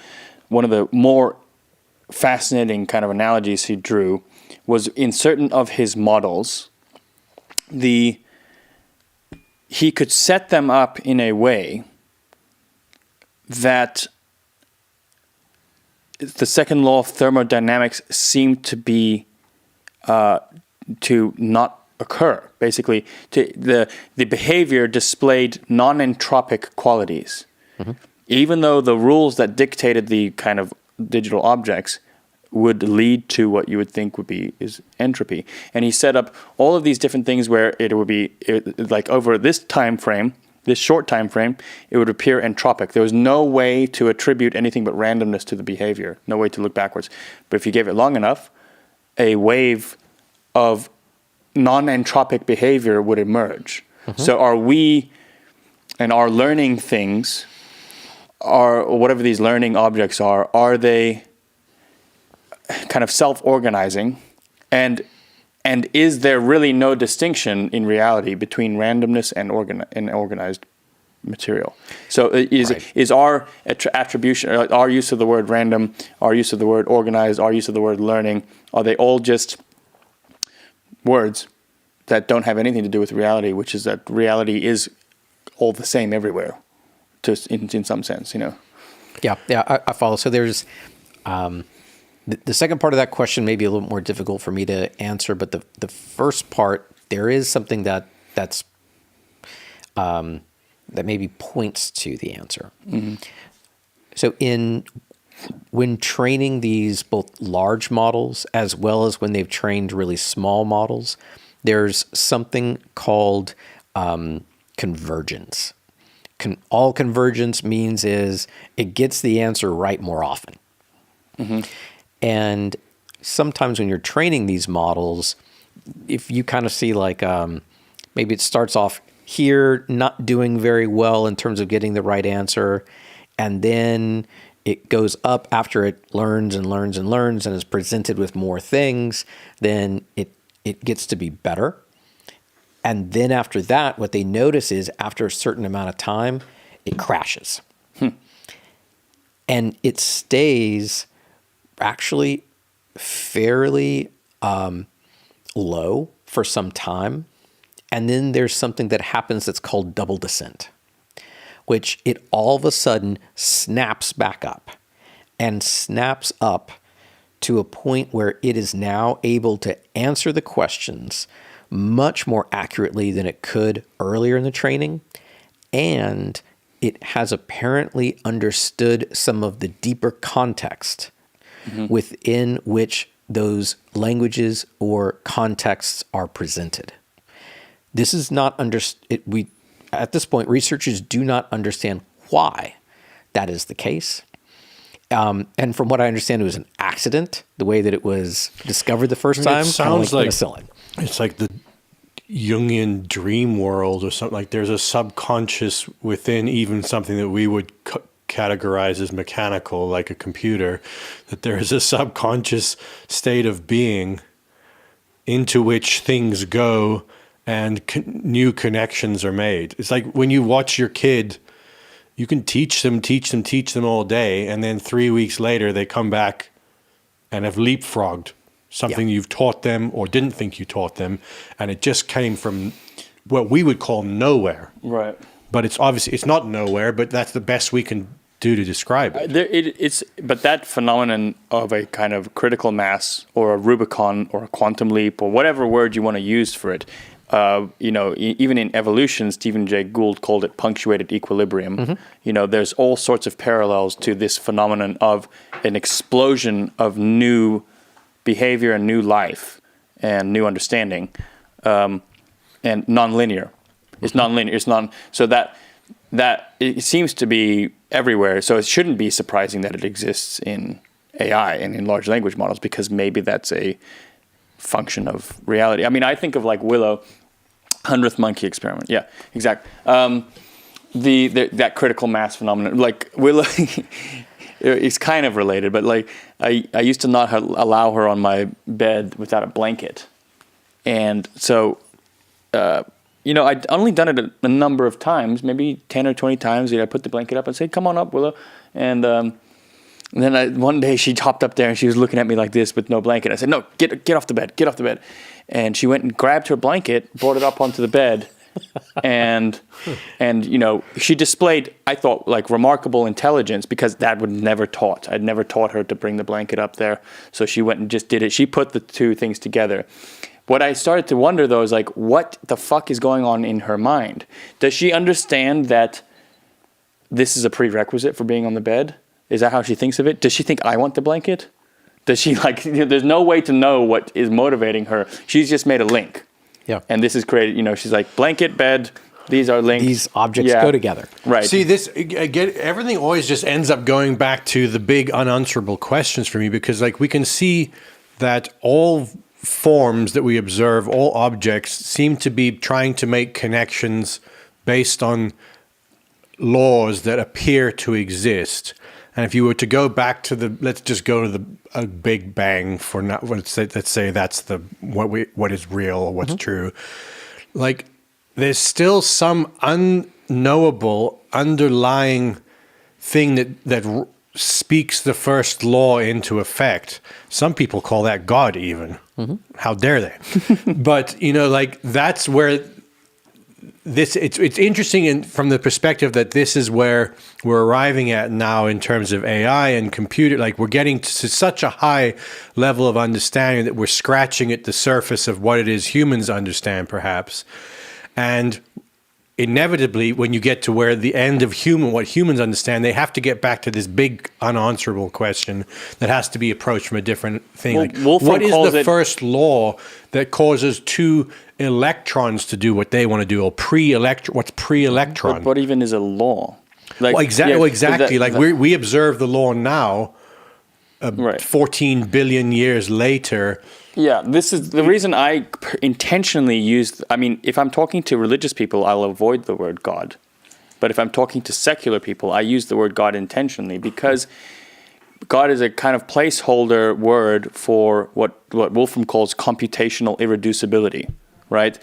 [SPEAKER 2] one of the more fascinating kind of analogies he drew was in certain of his models, he could set them up in a way that the second law of thermodynamics seemed to be to not occur. Basically, the behavior displayed non-entropic qualities, even though the rules that dictated the kind of digital objects would lead to what you would think is entropy. And he set up all of these different things where it would be like over this time frame, this short time frame, it would appear entropic. There was no way to attribute anything but randomness to the behavior, no way to look backwards. But if you gave it long enough, a wave of non-entropic behavior would emerge. So are we and our learning things, or whatever these learning objects are they kind of self-organizing, and is there really no distinction in reality between randomness and organized material? So is our attribution, our use of the word random, our use of the word organized, our use of the word learning, are they all just words that don't have anything to do with reality, which is that reality is all the same everywhere, in some sense, you know?
[SPEAKER 3] Yeah, I follow. So there's the second part of that question may be a little more difficult for me to answer, but the first part, there is something that's that maybe points to the answer. So when training these both large models as well as when they've trained really small models, there's something called convergence. All convergence means is it gets the answer right more often. And sometimes when you're training these models, if you kind of see like maybe it starts off here not doing very well in terms of getting the right answer, and then it goes up after it learns and learns and learns and is presented with more things, then it gets to be better. And then after that, what they notice is after a certain amount of time, it crashes. And it stays actually fairly low for some time. And then there's something that happens that's called double descent, which it all of a sudden snaps back up and snaps up to a point where it is now able to answer the questions much more accurately than it could earlier in the training. And it has apparently understood some of the deeper context within which those languages or contexts are presented. This is not at this point, researchers do not understand why that is the case. And from what I understand, it was an accident, the way that it was discovered the first time.
[SPEAKER 1] It sounds like
[SPEAKER 3] penicillin.
[SPEAKER 1] It's like the Jungian dream world or something. Like there's a subconscious within even something that we would categorize as mechanical, like a computer, that there is a subconscious state of being into which things go and new connections are made. It's like when you watch your kid, you can teach them all day, and then 3 weeks later they come back and have leapfrogged something you've taught them or didn't think you taught them, and it just came from what we would call nowhere.
[SPEAKER 2] Right.
[SPEAKER 1] But it's obviously, it's not nowhere, but that's the best we can do to describe it.
[SPEAKER 2] But that phenomenon of a kind of critical mass or a Rubicon or a quantum leap or whatever word you want to use for it, even in evolution, Stephen Jay Gould called it punctuated equilibrium. There's all sorts of parallels to this phenomenon of an explosion of new behavior and new life and new understanding, and nonlinear. It's nonlinear. It's non. So that it seems to be everywhere. So it shouldn't be surprising that it exists in AI and in large language models, because maybe that's a function of reality. I mean, I think of like Willow, 100th monkey experiment. Yeah, exactly. That critical mass phenomenon, like Willow, it's kind of related, but like I used to not allow her on my bed without a blanket, and so I'd only done it a number of times, maybe 10 or 20 times. I'd put the blanket up and say, "Come on up, Willow," and then one day she hopped up there and she was looking at me like this with no blanket. I said, "No, get off the bed, get off the bed." And she went and grabbed her blanket, brought it up onto the bed, and she displayed, I thought, like remarkable intelligence, because that would never taught. I'd never taught her to bring the blanket up there, so she went and just did it. She put the two things together. What I started to wonder, though, is like, what the fuck is going on in her mind? Does she understand that this is a prerequisite for being on the bed? Is that how she thinks of it? Does she think I want the blanket? Does she there's no way to know what is motivating her. She's just made a link.
[SPEAKER 3] Yeah.
[SPEAKER 2] And this is created, she's like, blanket, bed, these are linked.
[SPEAKER 3] These objects go together.
[SPEAKER 2] Right.
[SPEAKER 1] See, everything always just ends up going back to the big unanswerable questions for me, because like we can see that all forms that we observe, all objects seem to be trying to make connections based on laws that appear to exist. And if you were to go back to let's just go to a Big Bang for now. Let's say that's what is real or what's true. Like there's still some unknowable underlying thing that speaks the first law into effect. Some people call that God even. How dare they? But that's where it's interesting from the perspective that this is where we're arriving at now in terms of AI and computer. Like we're getting to such a high level of understanding that we're scratching at the surface of what it is humans understand, perhaps. And inevitably, when you get to where the end of what humans understand, they have to get back to this big unanswerable question that has to be approached from a different thing. What is the first law that causes two electrons to do what they want to do? Or what's pre-electron?
[SPEAKER 2] What even is a law?
[SPEAKER 1] Exactly. We observe the law now, 14 billion years later.
[SPEAKER 2] Yeah, this is the reason I intentionally if I'm talking to religious people, I'll avoid the word God. But if I'm talking to secular people, I use the word God intentionally, because God is a kind of placeholder word for what Wolfram calls computational irreducibility, right?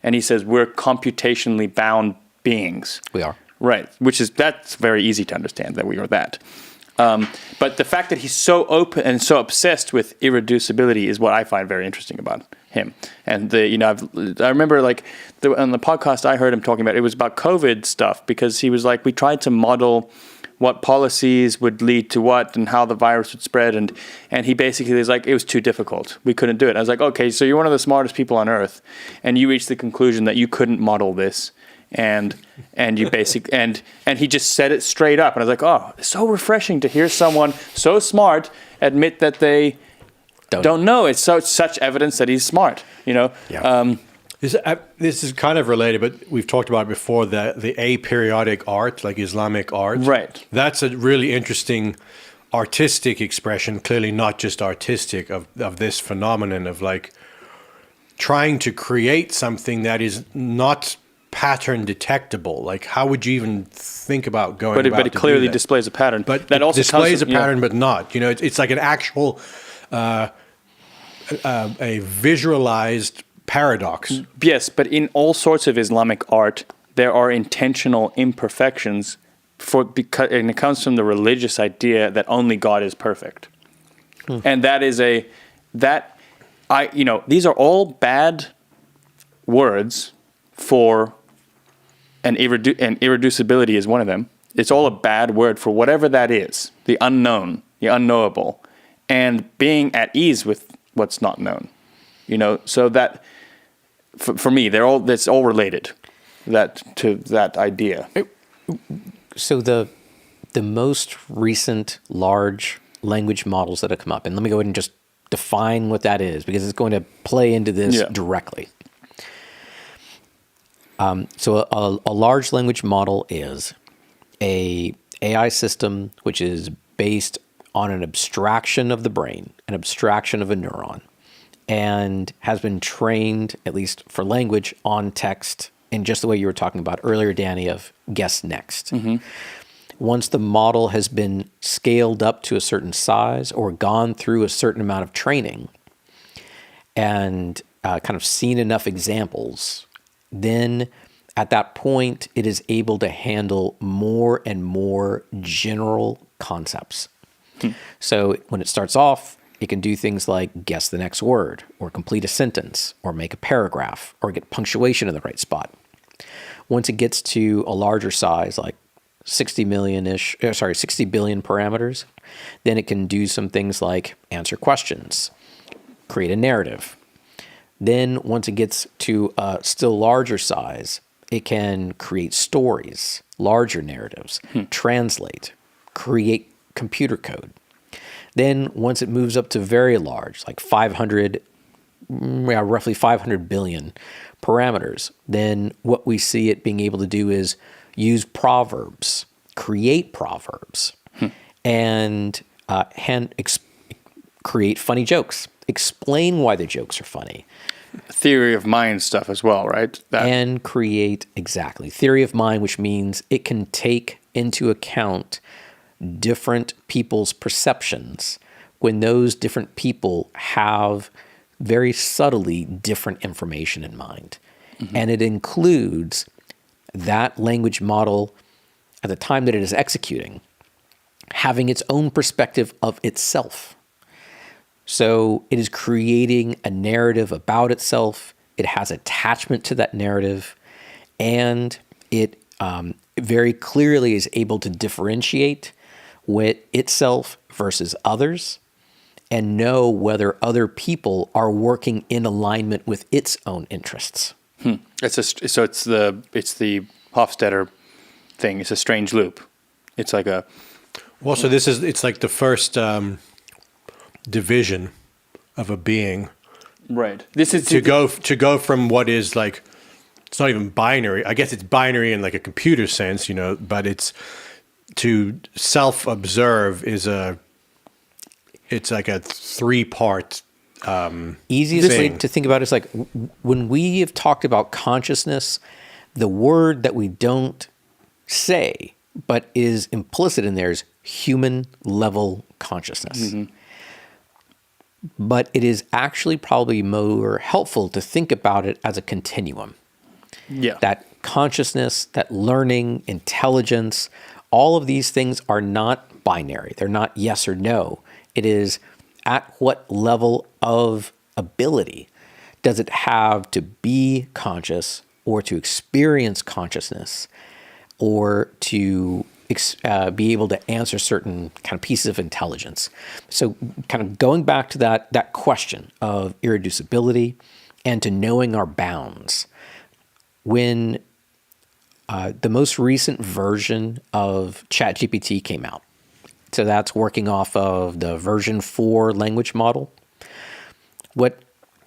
[SPEAKER 2] And he says we're computationally bound beings.
[SPEAKER 3] We are.
[SPEAKER 2] Right, that's very easy to understand that we are that. But the fact that he's so open and so obsessed with irreducibility is what I find very interesting about him. And I remember on the podcast I heard him talking about, it was about COVID stuff, because he was like, we tried to model what policies would lead to what and how the virus would spread. And he basically was like, it was too difficult. We couldn't do it. I was like, okay, so you're one of the smartest people on earth, and you reached the conclusion that you couldn't model this. And you and he just said it straight up. And I was like, oh, it's so refreshing to hear someone so smart admit that they don't know. It's such evidence that he's smart,
[SPEAKER 3] Yeah.
[SPEAKER 1] This is kind of related, but we've talked about it before, the aperiodic art, like Islamic art.
[SPEAKER 2] Right.
[SPEAKER 1] That's a really interesting artistic expression, clearly not just artistic, of this phenomenon of like trying to create something that is not pattern detectable. Like, how would you even think about going about
[SPEAKER 2] But it
[SPEAKER 1] to
[SPEAKER 2] clearly
[SPEAKER 1] do that?
[SPEAKER 2] displays a pattern.
[SPEAKER 1] But
[SPEAKER 2] that also
[SPEAKER 1] displays a
[SPEAKER 2] comes from,
[SPEAKER 1] pattern, but not. You know, it's like an actual, a visualized paradox.
[SPEAKER 2] Yes, but in all sorts of Islamic art, there are intentional imperfections and it comes from the religious idea that only God is perfect. And these are all bad words for and irreducibility is one of them. It's all a bad word for whatever that is, the unknown, the unknowable, and being at ease with what's not known. You know, so that for me, that's all related. To that idea.
[SPEAKER 3] So the most recent large language models that have come up, and let me go ahead and just define what that is, because it's going to play into this directly. So a large language model is a AI system which is based on an abstraction of the brain, an abstraction of a neuron, and has been trained, at least for language, on text in just the way you were talking about earlier, Danny, of guess next. Mm-hmm. Once the model has been scaled up to a certain size or gone through a certain amount of training and kind of seen enough examples, then at that point, it is able to handle more and more general concepts. So when it starts off, it can do things like guess the next word, or complete a sentence, or make a paragraph, or get punctuation in the right spot. Once it gets to a larger size, like 60 billion parameters, then it can do some things like answer questions, create a narrative. Then once it gets to a still larger size, it can create stories, larger narratives, translate, create computer code. Then once it moves up to very large, like roughly 500 billion parameters, then what we see it being able to do is use proverbs, create proverbs, and create funny jokes, explain why the jokes are funny.
[SPEAKER 2] Theory of mind stuff as well, right?
[SPEAKER 3] And create, exactly, theory of mind, which means it can take into account different people's perceptions when those different people have very subtly different information in mind. Mm-hmm. And it includes that language model at the time that it is executing, having its own perspective of itself. So it is creating a narrative about itself. It has attachment to that narrative, and it very clearly is able to differentiate with itself versus others and know whether other people are working in alignment with its own interests.
[SPEAKER 2] It's the Hofstadter thing. It's a strange loop. It's like a...
[SPEAKER 1] Well, so it's like the first division of a being.
[SPEAKER 2] Right. This is
[SPEAKER 1] to go from what is like, it's not even binary. I guess it's binary in like a computer sense, you know, but it's to self-observe it's like a 3-part
[SPEAKER 3] easiest way to think about it is like when we have talked about consciousness, the word that we don't say but is implicit in there is human level consciousness. Mm-hmm. But it is actually probably more helpful to think about it as a continuum.
[SPEAKER 2] Yeah.
[SPEAKER 3] That consciousness, that learning, intelligence, all of these things are not binary. They're not yes or no. It is at what level of ability does it have to be conscious or to experience consciousness or to be able to answer certain kind of pieces of intelligence. So kind of going back to that question of irreducibility and to knowing our bounds. When the most recent version of ChatGPT came out, so that's working off of the version 4 language model, what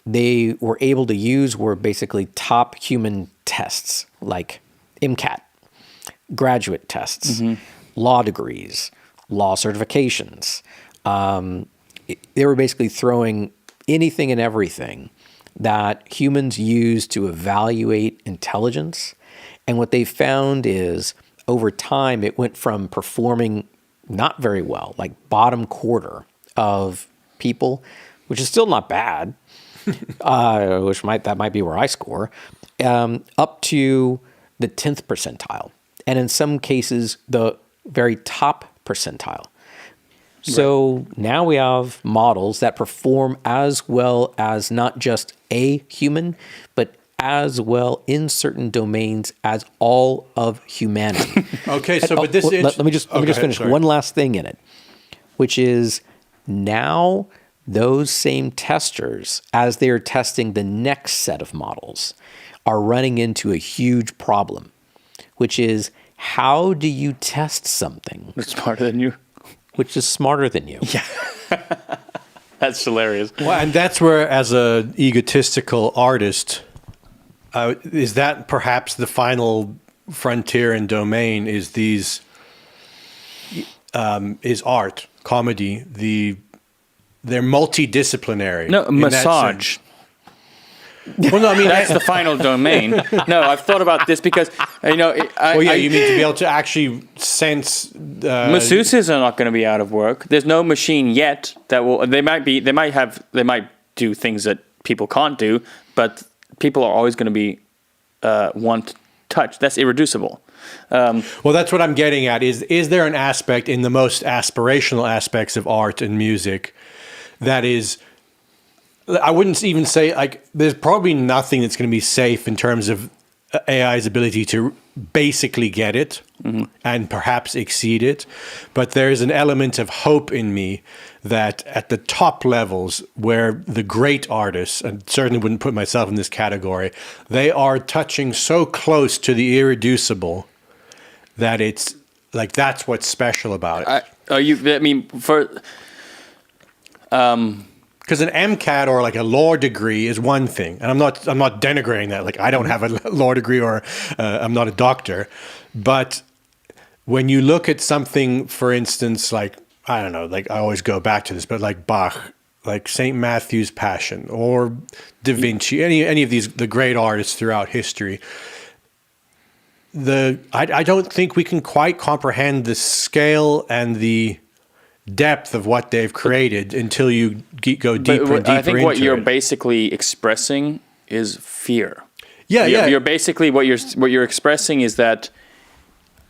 [SPEAKER 3] they were able to use were basically top human tests like MCAT, graduate tests, law degrees, law certifications. They were basically throwing anything and everything that humans use to evaluate intelligence. And what they found is over time, it went from performing not very well, like bottom quarter of people, which is still not bad, that might be where I score, up to the 10th percentile. And in some cases, the very top percentile. So now we have models that perform as well as not just a human, but as well in certain domains as all of humanity.
[SPEAKER 1] Okay, so but this
[SPEAKER 3] let me just finish one last thing in it, which is now those same testers, as they're testing the next set of models, are running into a huge problem, which is how do you test something
[SPEAKER 2] That's smarter than you.
[SPEAKER 3] which is smarter than you?
[SPEAKER 2] Yeah. That's hilarious.
[SPEAKER 1] Well, and that's where, as a egotistical artist, is that perhaps the final frontier and domain? Is these is art, comedy? They're multidisciplinary.
[SPEAKER 2] No, massage.
[SPEAKER 1] Well, no, I mean
[SPEAKER 2] That's the final domain. No, I've thought about this because you
[SPEAKER 1] you mean to be able to actually sense.
[SPEAKER 2] masseuses are not going to be out of work. There's no machine yet that will. They might do things that people can't do, but people are always going to be want touch. That's irreducible.
[SPEAKER 1] Well, that's what I'm getting at. Is there an aspect in the most aspirational aspects of art and music that is? I wouldn't even say like there's probably nothing that's going to be safe in terms of AI's ability to basically get it and perhaps exceed it. But there's an element of hope in me that at the top levels where the great artists, and certainly wouldn't put myself in this category, they are touching so close to the irreducible that it's like that's what's special about it. Because an MCAT or like a law degree is one thing, and I'm not denigrating that. Like I don't have a law degree or I'm not a doctor, but when you look at something, for instance, like I don't know, like I always go back to this, but like Bach, like St. Matthew's Passion or Da Vinci, any of these the great artists throughout history. I don't think we can quite comprehend the scale and the depth of what they've created until you go deeper and deeper
[SPEAKER 2] I think
[SPEAKER 1] into
[SPEAKER 2] what you're
[SPEAKER 1] it.
[SPEAKER 2] basically expressing is fear.
[SPEAKER 1] Yeah.
[SPEAKER 2] You're basically what you're expressing is that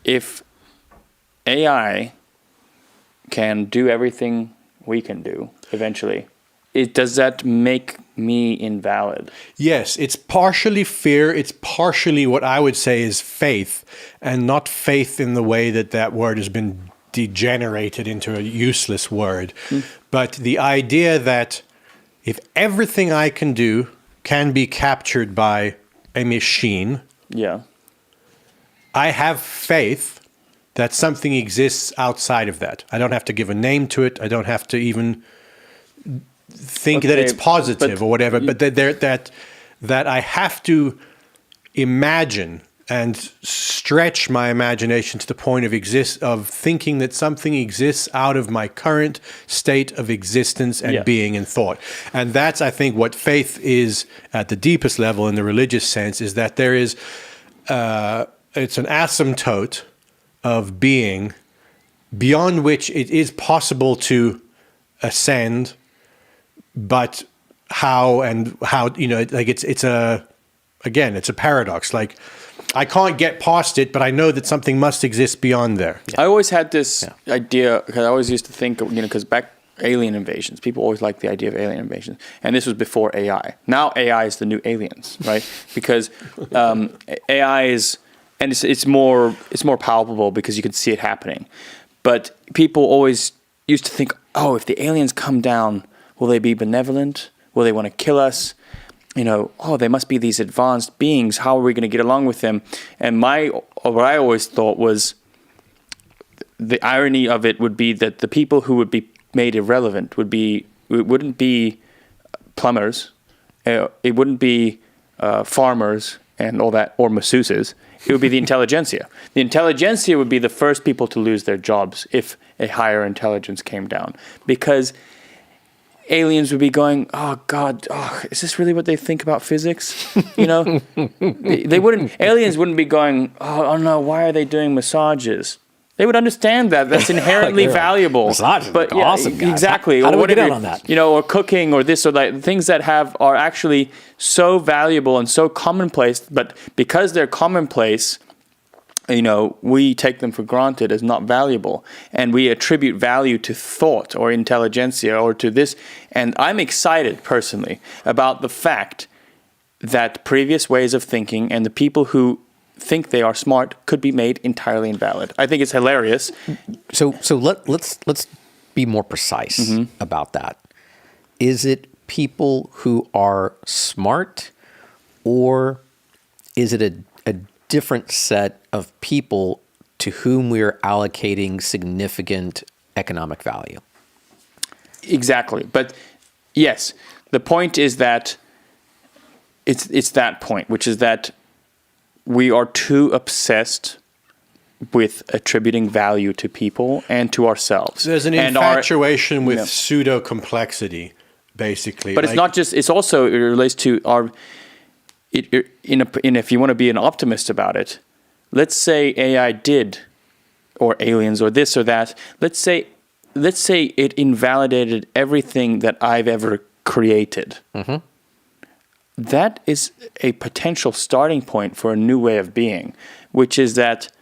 [SPEAKER 2] if AI can do everything we can do eventually, does that make me invalid?
[SPEAKER 1] Yes, it's partially fear. It's partially what I would say is faith, and not faith in the way that word has been degenerated into a useless word. But the idea that if everything I can do can be captured by a machine, I have faith that something exists outside of that. I don't have to give a name to it. I don't have to even think that it's positive or whatever. But that I have to imagine and stretch my imagination to the point of thinking that something exists out of my current state of existence and being and thought. And that's, I think, what faith is at the deepest level in the religious sense, is that there is, it's an asymptote of being beyond which it is possible to ascend, but how, like it's a paradox. Like, I can't get past it, but I know that something must exist beyond there.
[SPEAKER 2] I always had this idea, because I always used to think, because back alien invasions, people always liked the idea of alien invasions, and this was before AI. Now AI is the new aliens, right? Because AI is and it's more palpable because you can see it happening. But people always used to think, oh, if the aliens come down, will they be benevolent? Will they want to kill us? You know, oh, they must be these advanced beings. How are we going to get along with them? And what I always thought was, the irony of it would be that the people who would be made irrelevant wouldn't be plumbers, it wouldn't be farmers and all that, or masseuses. It would be the intelligentsia. The intelligentsia would be the first people to lose their jobs if a higher intelligence came down, because aliens would be going, oh God, is this really what they think about physics? You know, aliens wouldn't be going, oh no, why are they doing massages? They would understand that that's inherently valuable.
[SPEAKER 3] Massages, but yeah, awesome, guys.
[SPEAKER 2] Exactly.
[SPEAKER 3] How do we get out on that?
[SPEAKER 2] You know, or cooking or this or that, things that are actually so valuable and so commonplace, but because they're commonplace, you know, we take them for granted as not valuable, and we attribute value to thought or intelligentsia or to this. And I'm excited personally about the fact that previous ways of thinking and the people who think they are smart could be made entirely invalid. I think it's hilarious.
[SPEAKER 3] So let's be more precise about that. Is it people who are smart, or is it a different set of people to whom we are allocating significant economic value?
[SPEAKER 2] Exactly. But yes, the point is that it's that point, which is that we are too obsessed with attributing value to people and to ourselves.
[SPEAKER 1] There's an infatuation with pseudo complexity, basically.
[SPEAKER 2] But it's not just. It relates to our. If you want to be an optimist about it, let's say AI did, or aliens, or this or that. Let's say it invalidated everything that I've ever created. Mm-hmm. That is a potential starting point for a new way of being, which is that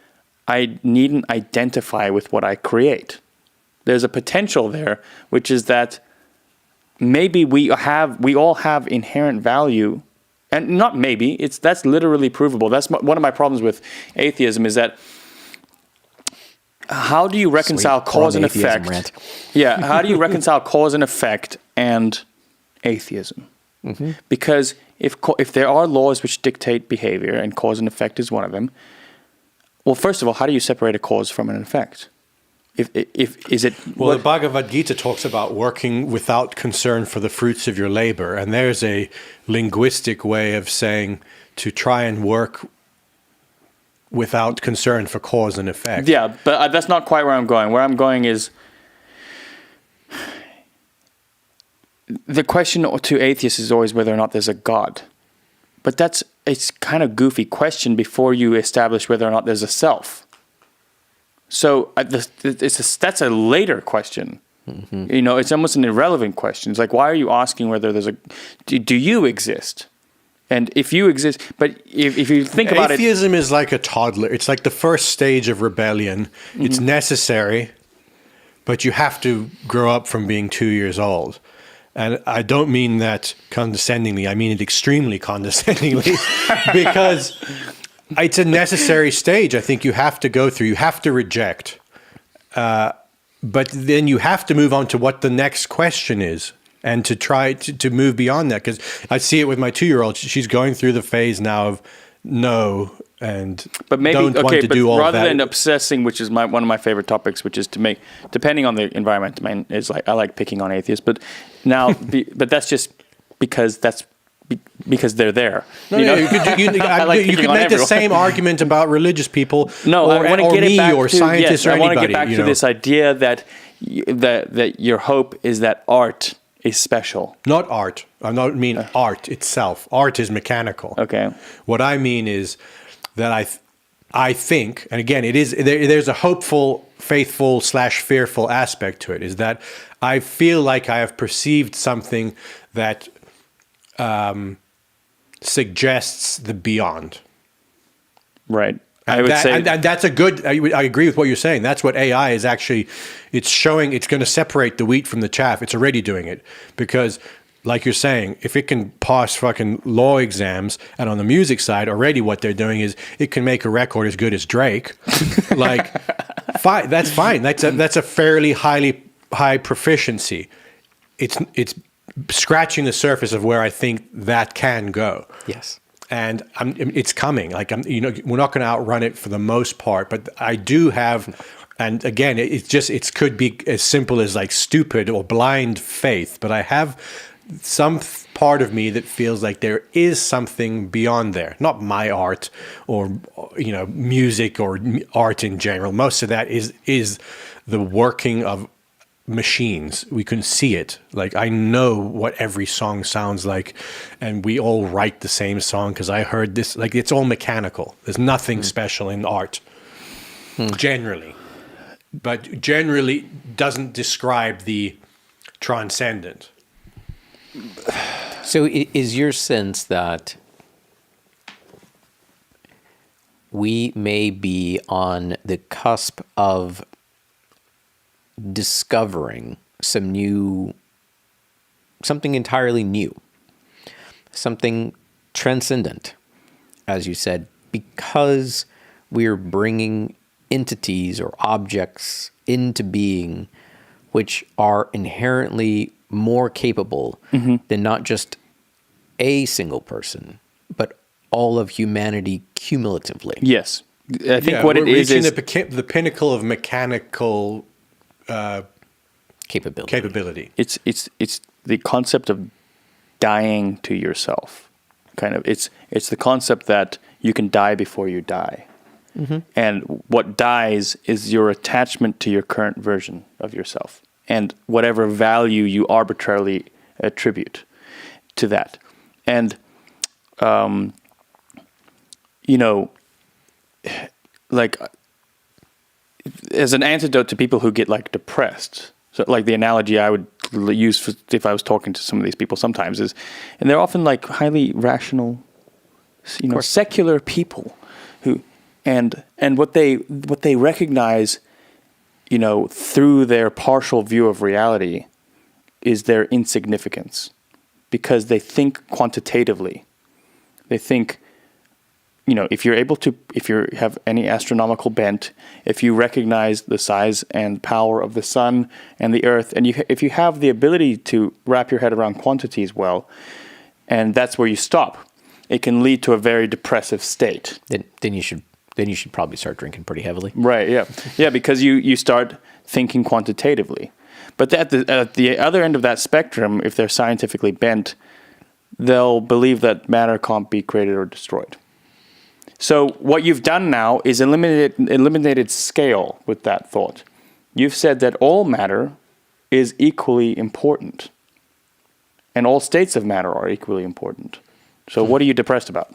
[SPEAKER 2] I needn't identify with what I create. There's a potential there, which is that maybe we all have inherent value, and not maybe, that's literally provable. That's one of my problems with atheism, is that how do you reconcile cause and effect? Rant. Yeah, how do you reconcile cause and effect and atheism? Mm-hmm. Because if there are laws which dictate behavior, and cause and effect is one of them, well, first of all, how do you separate a cause from an effect?
[SPEAKER 1] The Bhagavad Gita talks about working without concern for the fruits of your labor, and there's a linguistic way of saying to try and work without concern for cause and effect.
[SPEAKER 2] Yeah, but that's not quite where I'm going. Where I'm going is, the question to atheists is always whether or not there's a God. But it's kind of goofy question before you establish whether or not there's a self. So that's a later question. Mm-hmm. You know, it's almost an irrelevant question. It's like, why are you asking whether there's do you exist? And if you exist, but if you think about it...
[SPEAKER 1] Atheism is like a toddler. It's like the first stage of rebellion. Mm-hmm. It's necessary, but you have to grow up from being 2 years old. And I don't mean that condescendingly. I mean it extremely condescendingly because it's a necessary stage. I think you have to go through. You have to reject. But then you have to move on to what the next question is and to try to move beyond that. Because I see it with my 2-year-old. She's going through the phase now of no and
[SPEAKER 2] but maybe,
[SPEAKER 1] don't want to do all
[SPEAKER 2] rather
[SPEAKER 1] that.
[SPEAKER 2] Than obsessing, which is one of my favorite topics, which is to make, depending on the environment, I like picking on atheists, but now, but that's just because they're there.
[SPEAKER 1] No, you could make the same argument about religious people, or me, or scientists, or anybody.
[SPEAKER 2] I want to get back to this idea that your hope is that art is special.
[SPEAKER 1] Not art. I don't mean art itself. Art is mechanical.
[SPEAKER 2] Okay.
[SPEAKER 1] What I mean is that I think, and again, there's a hopeful, faithful / fearful aspect to it, is that I feel like I have perceived something that suggests the beyond.
[SPEAKER 2] Right.
[SPEAKER 1] I would say, and that's a good. I agree with what you're saying. That's what AI is actually. It's showing. It's going to separate the wheat from the chaff. It's already doing it because, like you're saying, if it can pass fucking law exams, and on the music side, already what they're doing is it can make a record as good as Drake. Like, fine, that's fine. That's a fairly high proficiency. It's scratching the surface of where I think that can go.
[SPEAKER 3] Yes.
[SPEAKER 1] And it's coming. Like, we're not going to outrun it for the most part, but I do have. And again, it could be as simple as like stupid or blind faith, but I have some part of me that feels like there is something beyond there. Not my art or, music or art in general. Most of that is the working of machines. We can see it. Like, I know what every song sounds like, and we all write the same song because I heard this. Like, it's all mechanical. There's nothing special in art, generally. But generally doesn't describe the transcendent.
[SPEAKER 3] So is your sense that we may be on the cusp of discovering something entirely new, something transcendent, as you said, because we're bringing entities or objects into being which are inherently more capable than not just a single person, but all of humanity cumulatively.
[SPEAKER 2] Yes. I think what it is
[SPEAKER 1] reaching the pinnacle of mechanical capability.
[SPEAKER 2] It's the concept of dying to yourself. Kind of. It's the concept that you can die before you die. Mm-hmm. And what dies is your attachment to your current version of yourself and whatever value you arbitrarily attribute to that. And, like, as an antidote to people who get, like, depressed, so, like, the analogy I would use if I was talking to some of these people sometimes is, and they're often, like, highly rational, secular people who... And what they recognize, through their partial view of reality, is their insignificance, because they think quantitatively. They think, if you have any astronomical bent, if you recognize the size and power of the sun and the earth, and if you have the ability to wrap your head around quantities well, and that's where you stop, it can lead to a very depressive state.
[SPEAKER 3] Then you should probably start drinking pretty heavily.
[SPEAKER 2] Right, yeah. Yeah, because you start thinking quantitatively. But at the other end of that spectrum, if they're scientifically bent, they'll believe that matter can't be created or destroyed. So what you've done now is eliminated scale with that thought. You've said that all matter is equally important. And all states of matter are equally important. So what are you depressed about?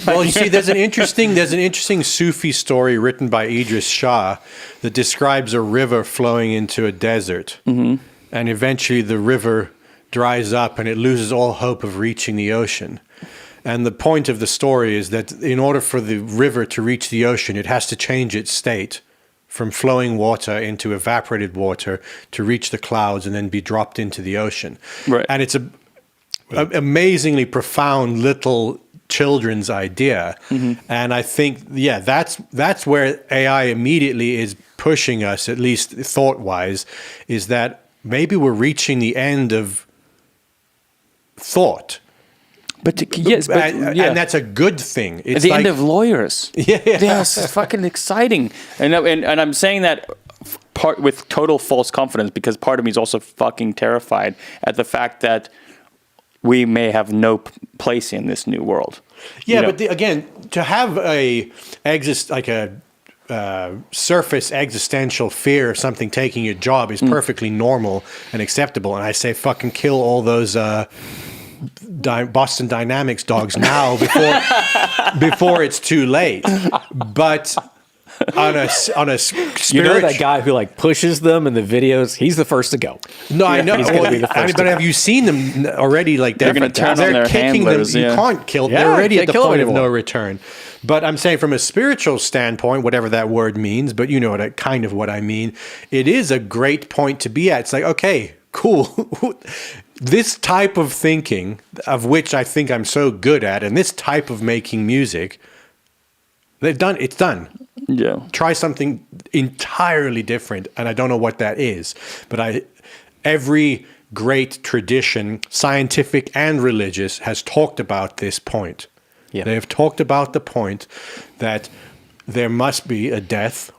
[SPEAKER 1] Well, you see, there's an interesting Sufi story written by Idris Shah that describes a river flowing into a desert, and eventually the river dries up and it loses all hope of reaching the ocean. And the point of the story is that in order for the river to reach the ocean, it has to change its state from flowing water into evaporated water to reach the clouds and then be dropped into the ocean.
[SPEAKER 2] Right.
[SPEAKER 1] And it's a amazingly profound little children's idea. And I think, that's where AI immediately is pushing us, at least thought-wise, is that maybe we're reaching the end of thought. And that's a good thing. It's
[SPEAKER 2] the end of lawyers. Yeah, it's fucking exciting. And I'm saying that part with total false confidence, because part of me is also fucking terrified at the fact that we may have no place in this new world.
[SPEAKER 1] Yeah, but again, to have a surface existential fear of something taking your job is perfectly normal and acceptable. And I say fucking kill all those Boston Dynamics dogs now before it's too late. But on a spiritual,
[SPEAKER 3] that guy who pushes them in the videos, he's the first to go.
[SPEAKER 1] No, I know.
[SPEAKER 3] He's going to be the first.
[SPEAKER 1] But have you seen them already? They're
[SPEAKER 2] going to turn on their
[SPEAKER 1] kicking
[SPEAKER 2] handlers,
[SPEAKER 1] them.
[SPEAKER 2] yeah.
[SPEAKER 1] You can't kill them.
[SPEAKER 3] Yeah,
[SPEAKER 1] They're already at the point of no
[SPEAKER 3] anymore.
[SPEAKER 1] return. But I'm saying from a spiritual standpoint, whatever that word means, but you know what I mean. It is a great point to be at. It's like, okay, cool. this type of thinking, of which I think I'm so good at, and this type of making music, it's done.
[SPEAKER 2] Yeah.
[SPEAKER 1] Try something entirely different, and I don't know what that is. But every great tradition, scientific and religious, has talked about this point.
[SPEAKER 3] Yeah.
[SPEAKER 1] They have talked about the point that there must be a death,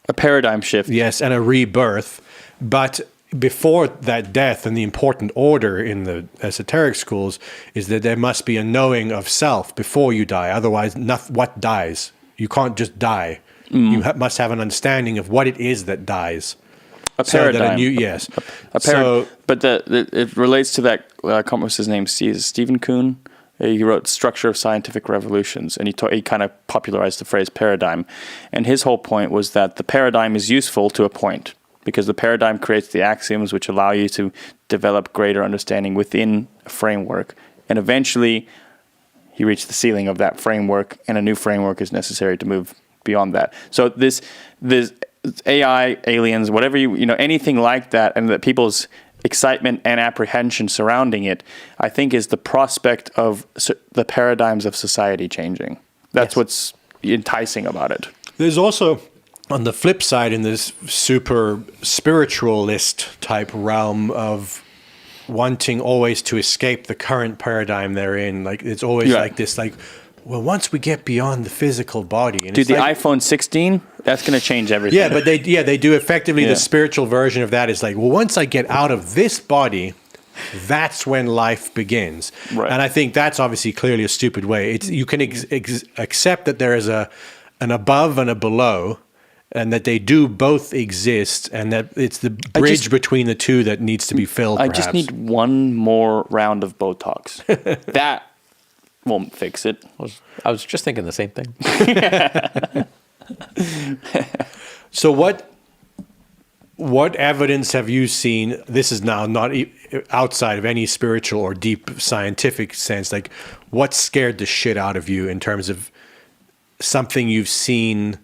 [SPEAKER 2] A paradigm shift.
[SPEAKER 1] yes, and a rebirth. But before that death, and the important order in the esoteric schools is that there must be a knowing of self before you die. Otherwise, what dies? You can't just die. You must have an understanding of what it is that dies.
[SPEAKER 2] A paradigm.
[SPEAKER 1] Yes.
[SPEAKER 2] But it relates to that. I can't remember his name. Stephen Kuhn. He wrote Structure of Scientific Revolutions, and he kind of popularized the phrase paradigm. And his whole point was that the paradigm is useful to a point, because the paradigm creates the axioms which allow you to develop greater understanding within a framework. And eventually, you reach the ceiling of that framework, and a new framework is necessary to move beyond that. So this AI, aliens, whatever anything like that, and that people's excitement and apprehension surrounding it, I think, is the prospect of the paradigms of society changing. That's what's enticing about it.
[SPEAKER 1] There's also, on the flip side, in this super spiritualist type realm of wanting always to escape the current paradigm they're in, like it's always like this, like, well, once we get beyond the physical body, and
[SPEAKER 2] dude, the iPhone 16, that's going to change everything.
[SPEAKER 1] Yeah, but they do effectively. The spiritual version of that is like, well, once I get out of this body, that's when life begins.
[SPEAKER 2] Right.
[SPEAKER 1] And I think that's obviously clearly a stupid way. You can accept that there is an above and a below, and that they do both exist, and that it's the bridge between the two that needs to be filled.
[SPEAKER 2] I just need one more round of Botox. That won't fix it.
[SPEAKER 3] I was just thinking the same thing.
[SPEAKER 1] So what evidence have you seen? This is now not outside of any spiritual or deep scientific sense. Like, what scared the shit out of you in terms of something you've seen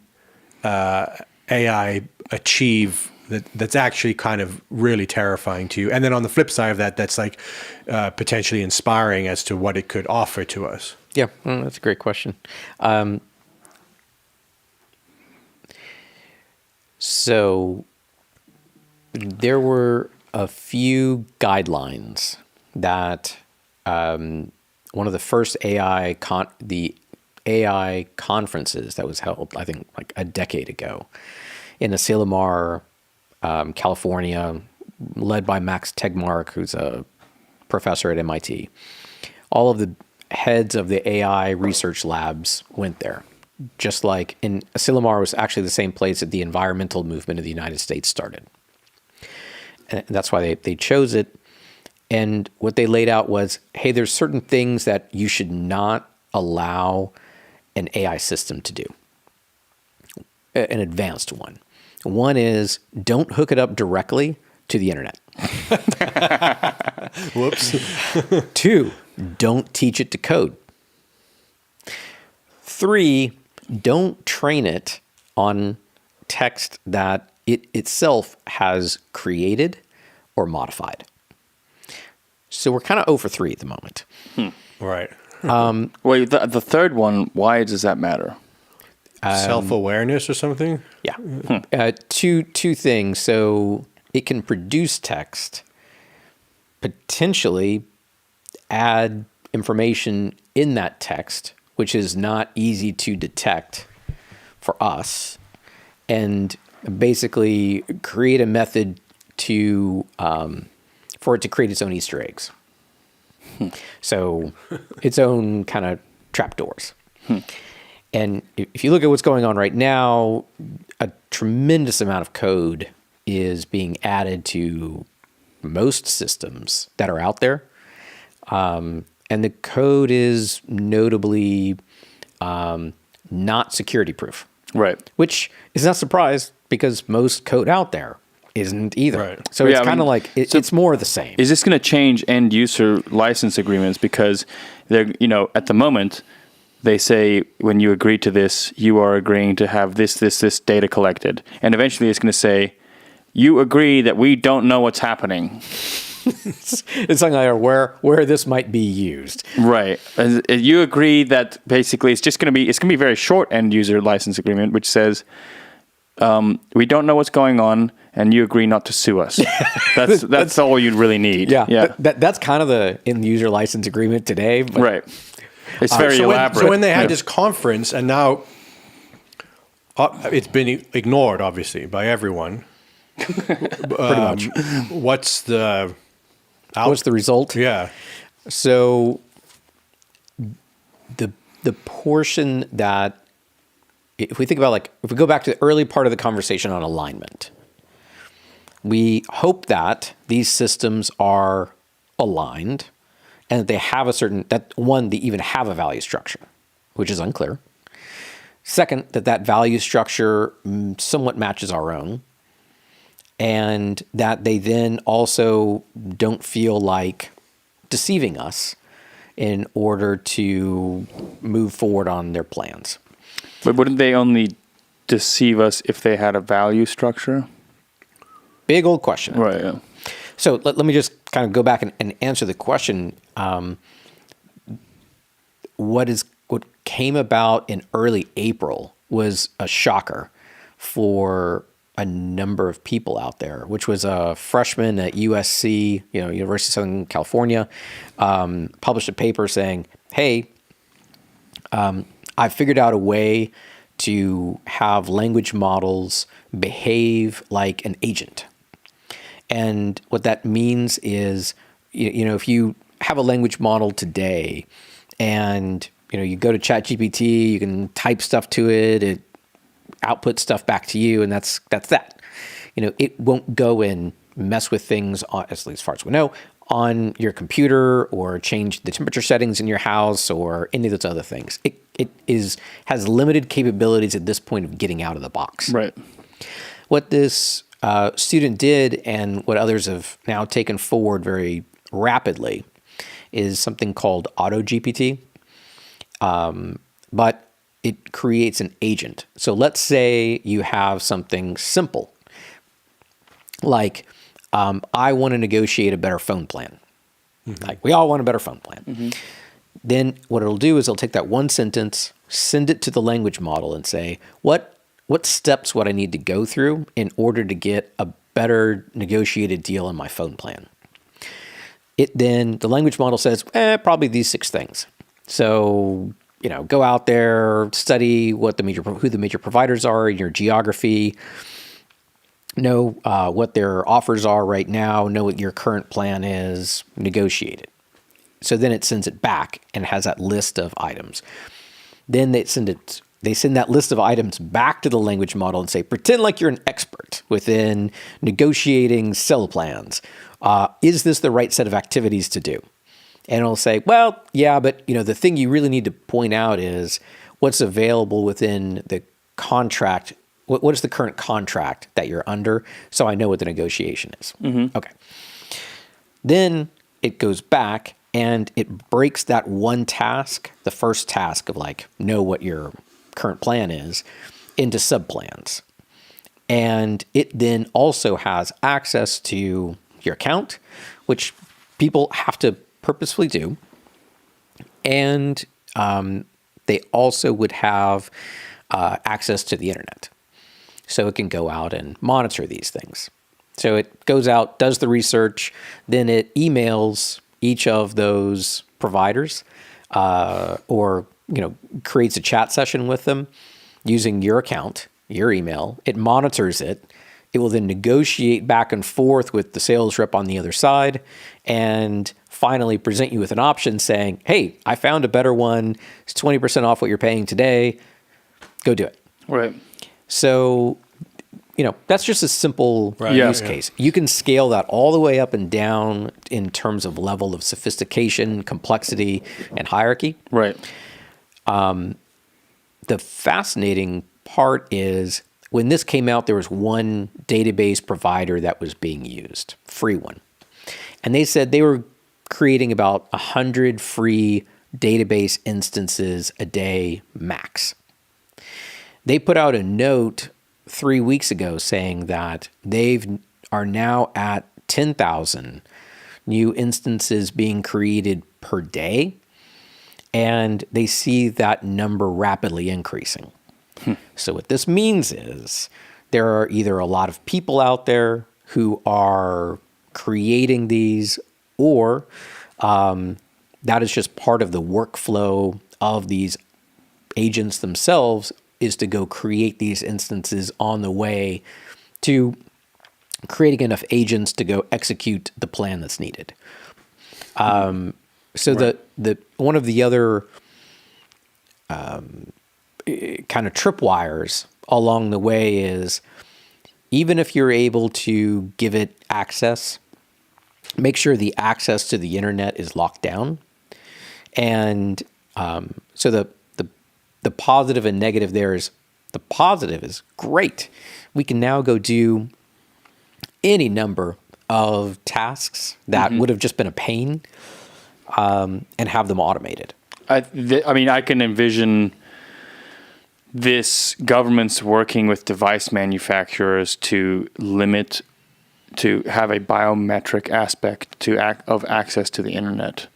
[SPEAKER 1] AI achieve that's actually kind of really terrifying to you? And then on the flip side of that, that's like potentially inspiring as to what it could offer to us.
[SPEAKER 3] Yeah, that's a great question. So there were a few guidelines that one of the first AI conferences that was held, I think, like a decade ago in Asilomar, California, led by Max Tegmark, who's a professor at MIT. All of the heads of the AI research labs went there. Just like in Asilomar was actually the same place that the environmental movement of the United States started. And that's why they chose it. And what they laid out was, hey, there's certain things that you should not allow an AI system to do. An advanced one. One is, don't hook it up directly to the internet.
[SPEAKER 1] Whoops.
[SPEAKER 3] 2, don't teach it to code. 3, don't train it on text that it itself has created or modified. So we're kind of 0 for 3 at the moment.
[SPEAKER 1] Right.
[SPEAKER 2] Wait, the third one, why does that matter?
[SPEAKER 1] Self-awareness or something?
[SPEAKER 3] Yeah. Two things. So it can produce text, potentially add information in that text, which is not easy to detect for us, and basically create a method to for it to create its own Easter eggs. So its own kind of trapdoors. And if you look at what's going on right now, a tremendous amount of code is being added to most systems that are out there. And the code is notably not security proof.
[SPEAKER 2] Right.
[SPEAKER 3] Which is not a surprise because most code out there isn't either.
[SPEAKER 1] Right.
[SPEAKER 3] So it's kind of like, it's more of the same.
[SPEAKER 2] Is this going to change end user license agreements? Because they're, at the moment, they say when you agree to this, you are agreeing to have this data collected. And eventually it's going to say, you agree that we don't know what's happening.
[SPEAKER 3] It's something like where this might be used.
[SPEAKER 2] Right. You agree that basically it's going to be a very short end user license agreement, which says we don't know what's going on, and you agree not to sue us. That's all you really need.
[SPEAKER 3] Yeah. That's kind of the end user license agreement today. But
[SPEAKER 2] Right. It's very elaborate.
[SPEAKER 1] So when they had this conference, and now it's been ignored, obviously, by everyone.
[SPEAKER 3] pretty much.
[SPEAKER 1] What's the
[SPEAKER 3] result?
[SPEAKER 1] Yeah.
[SPEAKER 3] So the portion that, if we think about, if we go back to the early part of the conversation on alignment, we hope that these systems are aligned and that they have they even have a value structure, which is unclear. Second, that value structure somewhat matches our own, and that they then also don't feel like deceiving us in order to move forward on their plans.
[SPEAKER 2] But wouldn't they only deceive us if they had a value structure?
[SPEAKER 3] Big old question.
[SPEAKER 2] Right. Yeah.
[SPEAKER 3] So let me just kind of go back and answer the question. What came about in early April was a shocker for a number of people out there, which was a freshman at USC, University of Southern California, published a paper saying, hey, I figured out a way to have language models behave like an agent. And what that means is, if you have a language model today and, you go to ChatGPT, you can type stuff to it, it outputs stuff back to you, and that's that. It won't go and mess with things, at least as far as we know, on your computer or change the temperature settings in your house or any of those other things. It has limited capabilities at this point of getting out of the box.
[SPEAKER 2] Right.
[SPEAKER 3] What this student did, and what others have now taken forward very rapidly, is something called AutoGPT. But it creates an agent. So let's say you have something simple, like I want to negotiate a better phone plan. Mm-hmm. Like we all want a better phone plan. Mm-hmm. Then what it'll do is it'll take that one sentence, send it to the language model and say, what steps would I need to go through in order to get a better negotiated deal on my phone plan? The language model says, probably these 6 things. So, go out there, study who the major providers are in your geography, know what their offers are right now, know what your current plan is, negotiate it. So then it sends it back and has that list of items. Then they send that list of items back to the language model and say, pretend like you're an expert within negotiating cell plans. Is this the right set of activities to do? And it'll say, well, yeah, but the thing you really need to point out is what's available within the contract. What is the current contract that you're under? So I know what the negotiation is. Mm-hmm. Okay. Then it goes back and it breaks that one task, the first task of know what your current plan is, into subplans. And it then also has access to your account, which people have to purposefully do. And they also would have access to the internet. So it can go out and monitor these things. So it goes out, does the research, then it emails each of those providers or creates a chat session with them using your account, your email. It monitors it. It will then negotiate back and forth with the sales rep on the other side and finally present you with an option saying, hey, I found a better one. It's 20% off what you're paying today. Go do it.
[SPEAKER 2] Right.
[SPEAKER 3] So, that's just a simple use case. You can scale that all the way up and down in terms of level of sophistication, complexity, and hierarchy.
[SPEAKER 2] Right.
[SPEAKER 3] The fascinating part is when this came out, there was one database provider that was being used, free one. And they said they were creating about 100 free database instances a day max. They put out a note 3 weeks ago saying that are now at 10,000 new instances being created per day, and they see that number rapidly increasing. So what this means is there are either a lot of people out there who are creating these, or that is just part of the workflow of these agents themselves, is to go create these instances on the way to creating enough agents to go execute the plan that's needed. So the one of the other kind of tripwires along the way is, even if you're able to give it access, make sure the access to the internet is locked down. And so the positive and negative there is, the positive is great. We can now go do any number of tasks that would have just been a pain, and have them automated.
[SPEAKER 2] I mean, I can envision this government's working with device manufacturers to have a biometric aspect of access to the internet,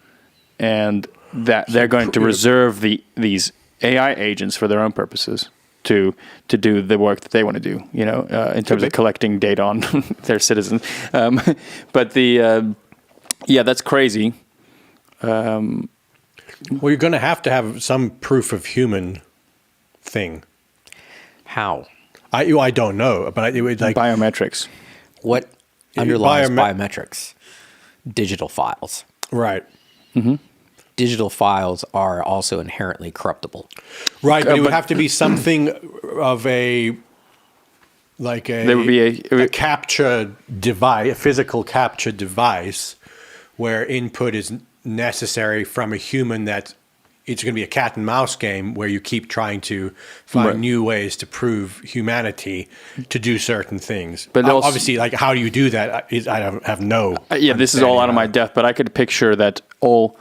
[SPEAKER 2] and that they're going to reserve these AI agents for their own purposes to do the work that they want to do, in terms of collecting data on their citizens. But that's crazy.
[SPEAKER 1] Well, you're going to have some proof of human thing.
[SPEAKER 3] How?
[SPEAKER 1] I don't know, but it would like
[SPEAKER 2] biometrics.
[SPEAKER 3] What underlies biometrics? Digital files.
[SPEAKER 1] Right.
[SPEAKER 3] Mm-hmm. Digital files are also inherently corruptible.
[SPEAKER 1] Right, but it would have to be something of there would be a capture device, a physical capture device, where input is necessary from a human. That it's going to be a cat and mouse game where you keep trying to find new ways to prove humanity to do certain things. But obviously, how do you do that? I have no.
[SPEAKER 2] This is all out of my depth, but I could picture that all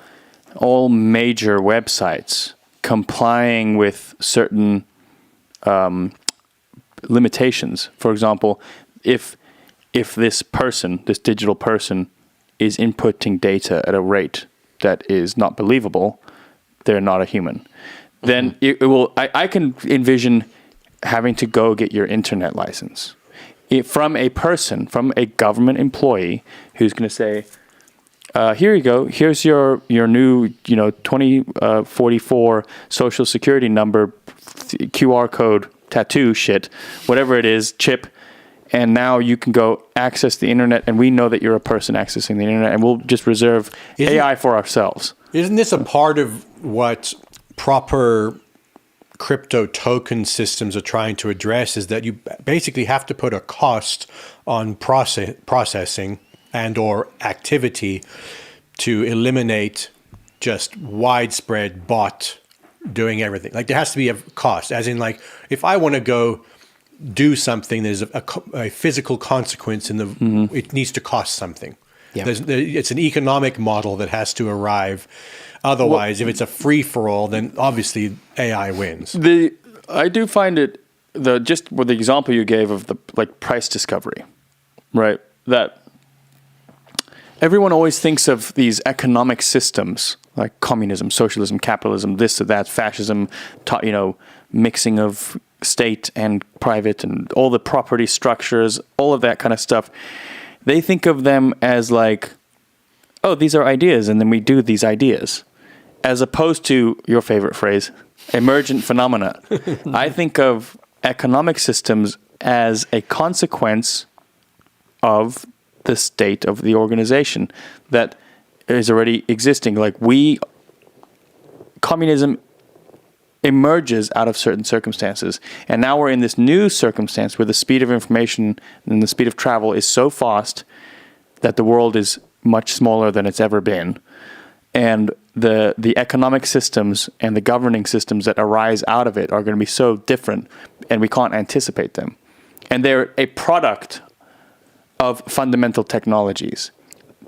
[SPEAKER 2] major websites complying with certain limitations. For example, if this digital person, is inputting data at a rate that is not believable, they're not a human. Then it will. I can envision having to go get your internet license from a government employee who's going to say, here you go. Here's your new 2044 social security number, QR code, tattoo shit, whatever it is, chip, and now you can go access the internet, and we know that you're a person accessing the internet, and we'll just reserve AI for ourselves.
[SPEAKER 1] Isn't this a part of what proper crypto token systems are trying to address? Is that you basically have to put a cost on processing and or activity to eliminate just widespread bot doing everything. Like there has to be a cost, as in like if I want to go do something, there's a physical consequence it needs to cost something. Yeah. It's an economic model that has to arrive. Otherwise, if it's a free for all, then obviously AI wins.
[SPEAKER 2] I do find it just with the example you gave of the price discovery, right? That everyone always thinks of these economic systems like communism, socialism, capitalism, this or that, fascism, mixing of state and private and all the property structures, all of that kind of stuff. They think of them as like, oh, these are ideas, and then we do these ideas. As opposed to your favorite phrase, emergent phenomena. I think of economic systems as a consequence of the state of the organization that is already existing. Communism emerges out of certain circumstances. And now we're in this new circumstance where the speed of information and the speed of travel is so fast that the world is much smaller than it's ever been. And the economic systems and the governing systems that arise out of it are going to be so different, and we can't anticipate them. And they're a product of fundamental technologies,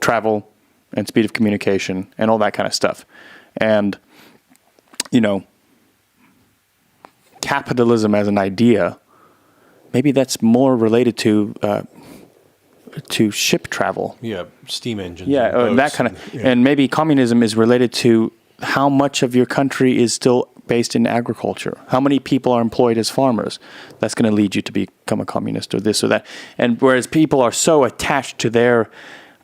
[SPEAKER 2] travel and speed of communication and all that kind of stuff. And, capitalism as an idea, maybe that's more related to to ship travel.
[SPEAKER 1] Yeah, steam engines.
[SPEAKER 2] Yeah,
[SPEAKER 1] and
[SPEAKER 2] that
[SPEAKER 1] boats
[SPEAKER 2] kind of,
[SPEAKER 1] yeah.
[SPEAKER 2] and maybe communism is related to how much of your country is still based in agriculture. How many people are employed as farmers? That's going to lead you to become a communist or this or that. And whereas people are so attached to their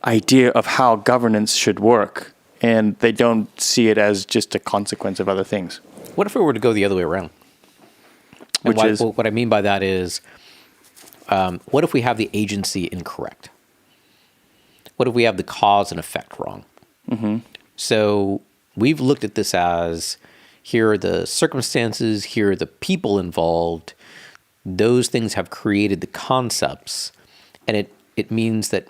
[SPEAKER 2] idea of how governance should work, and they don't see it as just a consequence of other things.
[SPEAKER 3] What if we were to go the other way around? And
[SPEAKER 2] Which is?
[SPEAKER 3] what I mean by that is, what if we have the agency incorrect? What if we have the cause and effect wrong? Mm-hmm. So we've looked at this as, here are the circumstances, here are the people involved. Those things have created the concepts, and it means that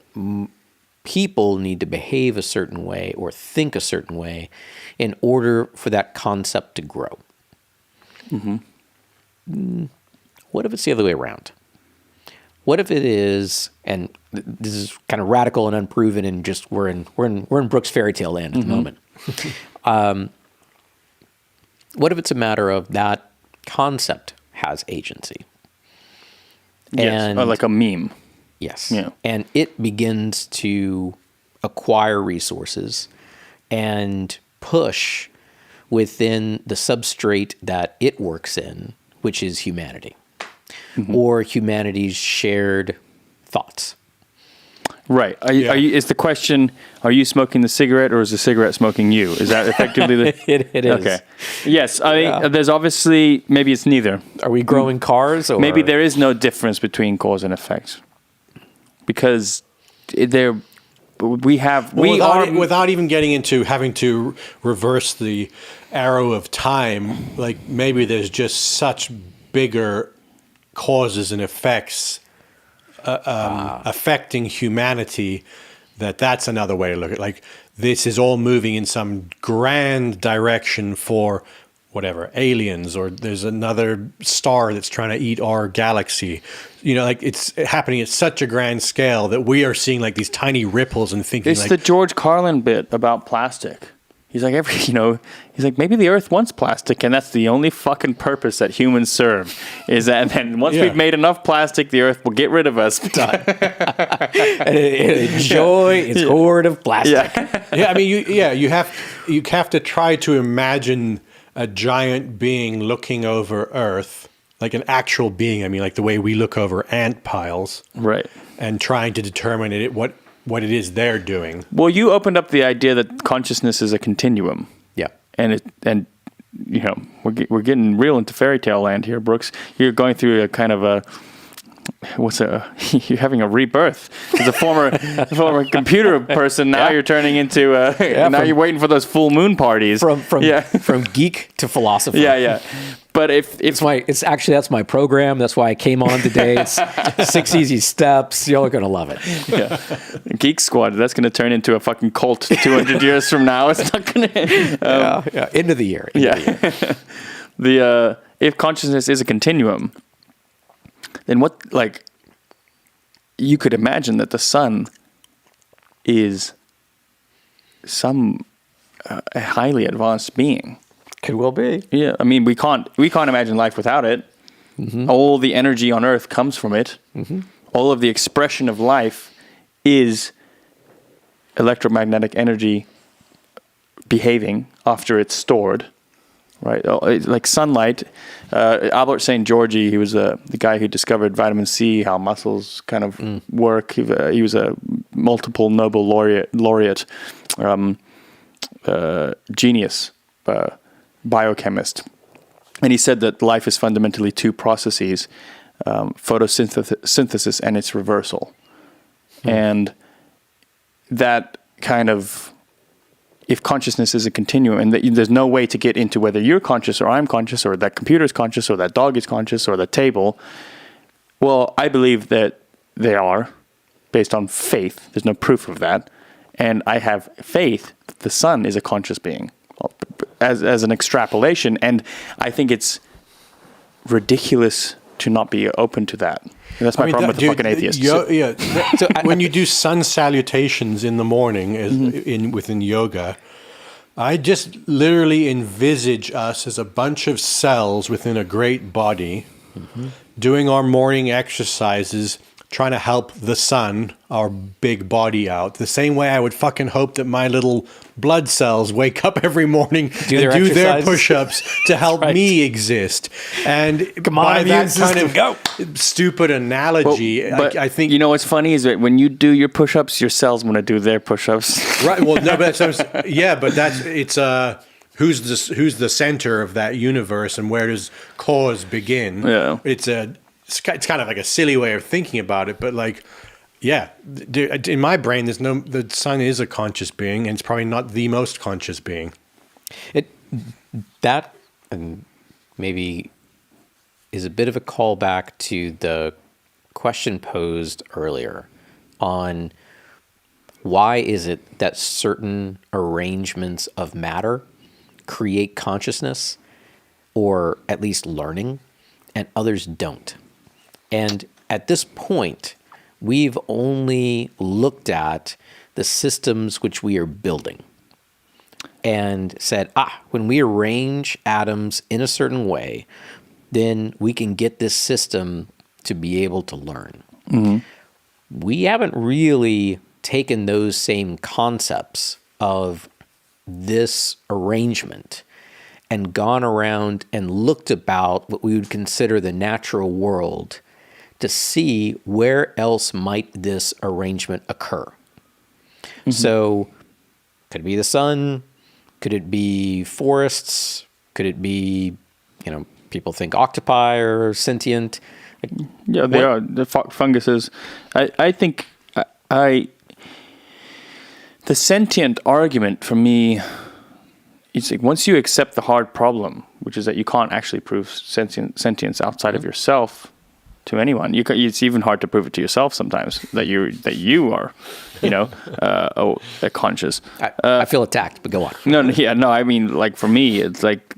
[SPEAKER 3] people need to behave a certain way or think a certain way in order for that concept to grow. Mm-hmm. What if it's the other way around? What if it is, and this is kind of radical and unproven, and just we're in Brooks fairy tale land at the moment. What if it's a matter of that concept has agency?
[SPEAKER 2] Yes,
[SPEAKER 3] And
[SPEAKER 2] like a meme.
[SPEAKER 3] yes.
[SPEAKER 2] Yeah.
[SPEAKER 3] And it begins to acquire resources and push within the substrate that it works in, which is humanity, or humanity's shared thoughts.
[SPEAKER 2] Right. Are you, is the question, are you smoking the cigarette or is the cigarette smoking you? Is that effectively the...
[SPEAKER 3] It is.
[SPEAKER 2] Okay. Yes. I mean, there's obviously, maybe it's neither.
[SPEAKER 3] Are we growing cars? Or
[SPEAKER 2] Maybe there is no difference between cause and effect. Because
[SPEAKER 1] without even getting into having to reverse the arrow of time, like maybe there's just such bigger causes and effects affecting humanity that's another way to look at it. Like this is all moving in some grand direction for whatever, aliens, or there's another star that's trying to eat our galaxy. You know, like it's happening at such a grand scale that we are seeing like these tiny ripples and thinking
[SPEAKER 2] It's the George Carlin bit about plastic. He's like, he's like, maybe the Earth wants plastic, and that's the only fucking purpose that humans serve. Is that, and then once we've made enough plastic, the Earth will get rid of us.
[SPEAKER 3] and enjoy its hoard of plastic.
[SPEAKER 2] Yeah.
[SPEAKER 1] I mean, you have to try to imagine a giant being looking over Earth, like an actual being. I mean, like the way we look over ant piles,
[SPEAKER 2] Right.
[SPEAKER 1] and trying to determine what it is they're doing.
[SPEAKER 2] Well, you opened up the idea that consciousness is a continuum.
[SPEAKER 3] Yeah.
[SPEAKER 2] And you know, we're getting real into fairy tale land here, Brooks. You're going through a kind of you're having a rebirth. As a former computer person, now you're turning into you're waiting for those full moon parties.
[SPEAKER 3] From geek to philosopher.
[SPEAKER 2] Yeah. But
[SPEAKER 3] that's my program. That's why I came on today. It's 6 easy steps. You're gonna love it.
[SPEAKER 2] Yeah. Geek Squad, that's gonna turn into a fucking cult 200 years from now. It's not gonna
[SPEAKER 3] End of the year.
[SPEAKER 2] If consciousness is a continuum, then what, like, you could imagine that the sun is some a highly advanced being.
[SPEAKER 3] Could well be.
[SPEAKER 2] Yeah, I mean, we can't imagine life without it. Mm-hmm. All the energy on Earth comes from it. Mm-hmm. All of the expression of life is electromagnetic energy behaving after it's stored. Right, like sunlight. Albert St. Georgi, he was the guy who discovered vitamin C, how muscles kind of work. He was a multiple Nobel laureate, genius, biochemist. And he said that life is fundamentally two processes, photosynthesis and its reversal. And that kind of, if consciousness is a continuum and there's no way to get into whether you're conscious or I'm conscious or that computer's conscious or that dog is conscious or that table, well, I believe that they are based on faith. There's no proof of that. And I have faith that the sun is a conscious being as an extrapolation. And I think it's ridiculous to not be open to that. And that's my problem with the fucking atheists.
[SPEAKER 1] When you do sun salutations in the morning within yoga, I just literally envisage us as a bunch of cells within a great body doing our morning exercises, trying to help the sun, our big body, out. The same way I would fucking hope that my little blood cells wake up every morning and do their push-ups to help me exist. And
[SPEAKER 3] Come on,
[SPEAKER 1] by
[SPEAKER 3] immune
[SPEAKER 1] that kind
[SPEAKER 3] system,
[SPEAKER 1] of
[SPEAKER 3] go.
[SPEAKER 1] stupid analogy,
[SPEAKER 2] But
[SPEAKER 1] I think
[SPEAKER 2] you know what's funny is that when you do your push-ups, your cells want to do their push-ups.
[SPEAKER 1] right. Well, no, but it's who's the center of that universe and where does cause begin?
[SPEAKER 2] Yeah.
[SPEAKER 1] It's kind of like a silly way of thinking about it, but like, yeah, in my brain, the sun is a conscious being, and it's probably not the most conscious being.
[SPEAKER 3] That and maybe is a bit of a callback to the question posed earlier on why is it that certain arrangements of matter create consciousness, or at least learning, and others don't. And at this point, we've only looked at the systems which we are building and said, when we arrange atoms in a certain way, then we can get this system to be able to learn. Mm-hmm. We haven't really taken those same concepts of this arrangement and gone around and looked about what we would consider the natural world to see where else might this arrangement occur. Mm-hmm. So could it be the sun? Could it be forests? Could it be, people think octopi are sentient?
[SPEAKER 2] Yeah, they are. The funguses. I think the sentient argument for me, it's like once you accept the hard problem, which is that you can't actually prove sentience outside of yourself to anyone. It's even hard to prove it to yourself sometimes that you are, conscious.
[SPEAKER 3] I feel attacked, but go on.
[SPEAKER 2] No. I mean, like for me, it's like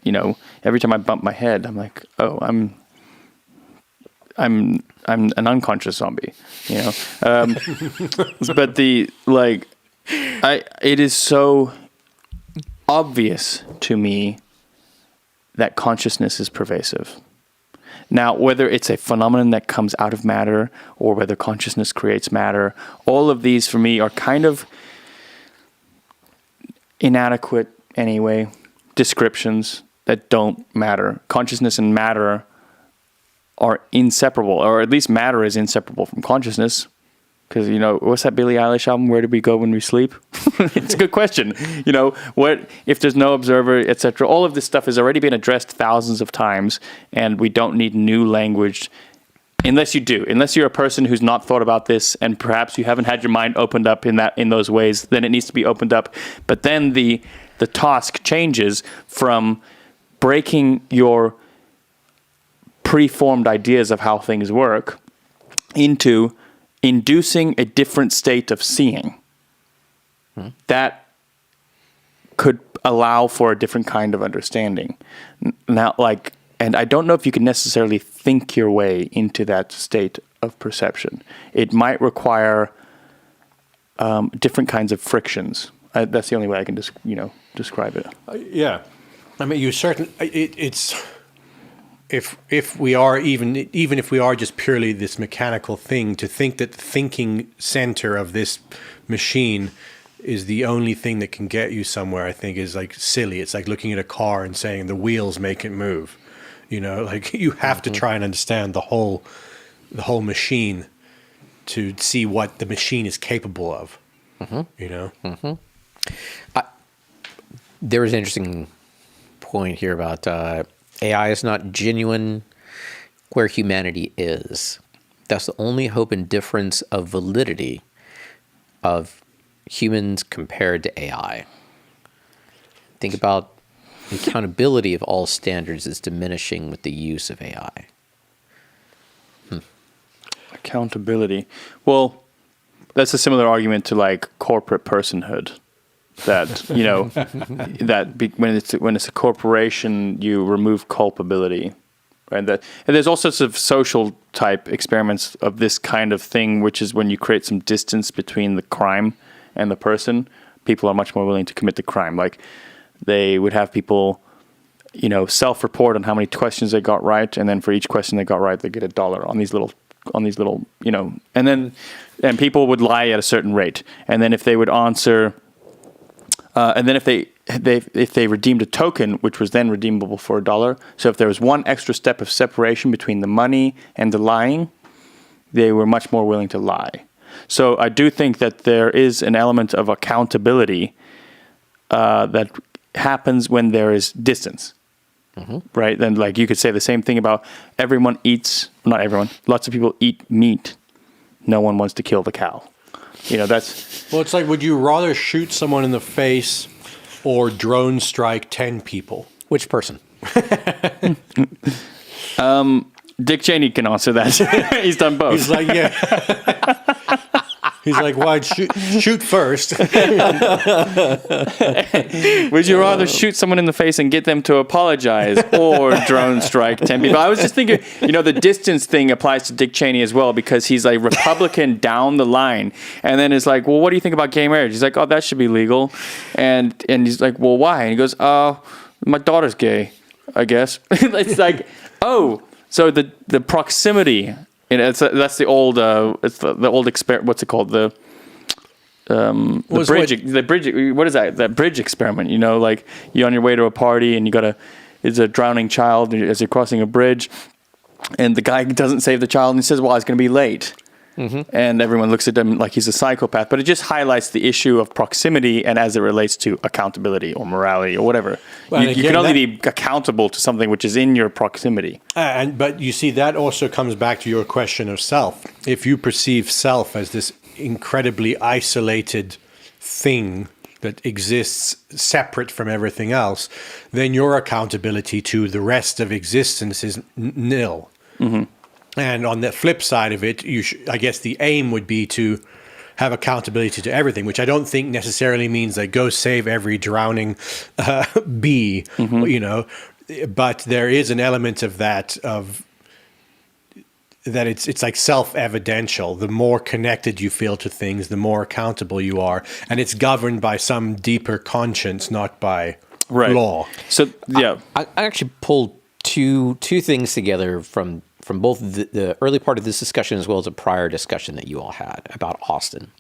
[SPEAKER 2] every time I bump my head, I'm like, oh, I'm an unconscious zombie, But it is so obvious to me that consciousness is pervasive. Now, whether it's a phenomenon that comes out of matter or whether consciousness creates matter, all of these for me are kind of inadequate anyway, descriptions that don't matter. Consciousness and matter are inseparable, or at least matter is inseparable from consciousness. Because, what's that Billie Eilish album, Where Did We Go When We Sleep? It's a good question. What if there's no observer, etc. All of this stuff has already been addressed thousands of times, and we don't need new language unless you're a person who's not thought about this, and perhaps you haven't had your mind opened up in those ways, then it needs to be opened up. But then the task changes from breaking your preformed ideas of how things work into inducing a different state of seeing that could allow for a different kind of understanding. Now, and I don't know if you can necessarily think your way into that state of perception. It might require different kinds of frictions. That's the only way I can describe it.
[SPEAKER 1] Yeah, I mean, it's. If we are even if we are just purely this mechanical thing, to think that the thinking center of this machine is the only thing that can get you somewhere, I think is like silly. It's like looking at a car and saying the wheels make it move. You have to try and understand the whole machine to see what the machine is capable of. Mm-hmm.
[SPEAKER 3] There was an interesting point here about AI is not genuine where humanity is. That's the only hope and difference of validity of humans compared to AI. Think about the accountability of all standards is diminishing with the use of AI.
[SPEAKER 2] Accountability. Well, that's a similar argument to corporate personhood. That when it's a corporation, you remove culpability, right? And there's all sorts of social type experiments of this kind of thing, which is when you create some distance between the crime and the person, people are much more willing to commit the crime. Like they would have people, self-report on how many questions they got right, and then for each question they got right, they get $1 on these little little, and people would lie at a certain rate, and then if they would answer, and then if they redeemed a token, which was then redeemable for $1. So if there was one extra step of separation between the money and the lying, they were much more willing to lie. So I do think that there is an element of accountability that happens when there is distance, right? Then, like, you could say the same thing about not everyone, lots of people eat meat. No one wants to kill the cow. That's...
[SPEAKER 1] Well, it's like, would you rather shoot someone in the face or drone strike 10 people?
[SPEAKER 3] Which person?
[SPEAKER 2] Dick Cheney can answer that. He's done both.
[SPEAKER 1] He's like, yeah. He's like, why shoot first?
[SPEAKER 2] Would you rather shoot someone in the face and get them to apologize or drone strike 10 people? I was just thinking, the distance thing applies to Dick Cheney as well, because he's a Republican down the line. And then it's like, well, what do you think about gay marriage? He's like, oh, that should be legal. And he's like, well, why? And he goes, oh, my daughter's gay, I guess. It's like, oh, so the proximity... that's the old. It's the old experiment. What's it called? The bridge. What is that? That bridge experiment. Like you're on your way to a party and it's a drowning child as you're crossing a bridge, and the guy doesn't save the child and he says, "Well, it's going to be late." And everyone looks at him like he's a psychopath. But it just highlights the issue of proximity and as it relates to accountability or morality or whatever. Well, you can only be accountable to something which is in your proximity.
[SPEAKER 1] But you see, that also comes back to your question of self. If you perceive self as this incredibly isolated thing that exists separate from everything else, then your accountability to the rest of existence is nil. And on the flip side of it, I guess the aim would be to have accountability to everything, which I don't think necessarily means like go save every drowning bee, But there is an element of that it's like self-evidential. The more connected you feel to things, the more accountable you are, and it's governed by some deeper conscience, not by law.
[SPEAKER 2] So yeah,
[SPEAKER 3] I actually pulled two things together from both the early part of this discussion as well as a prior discussion that you all had about Austin.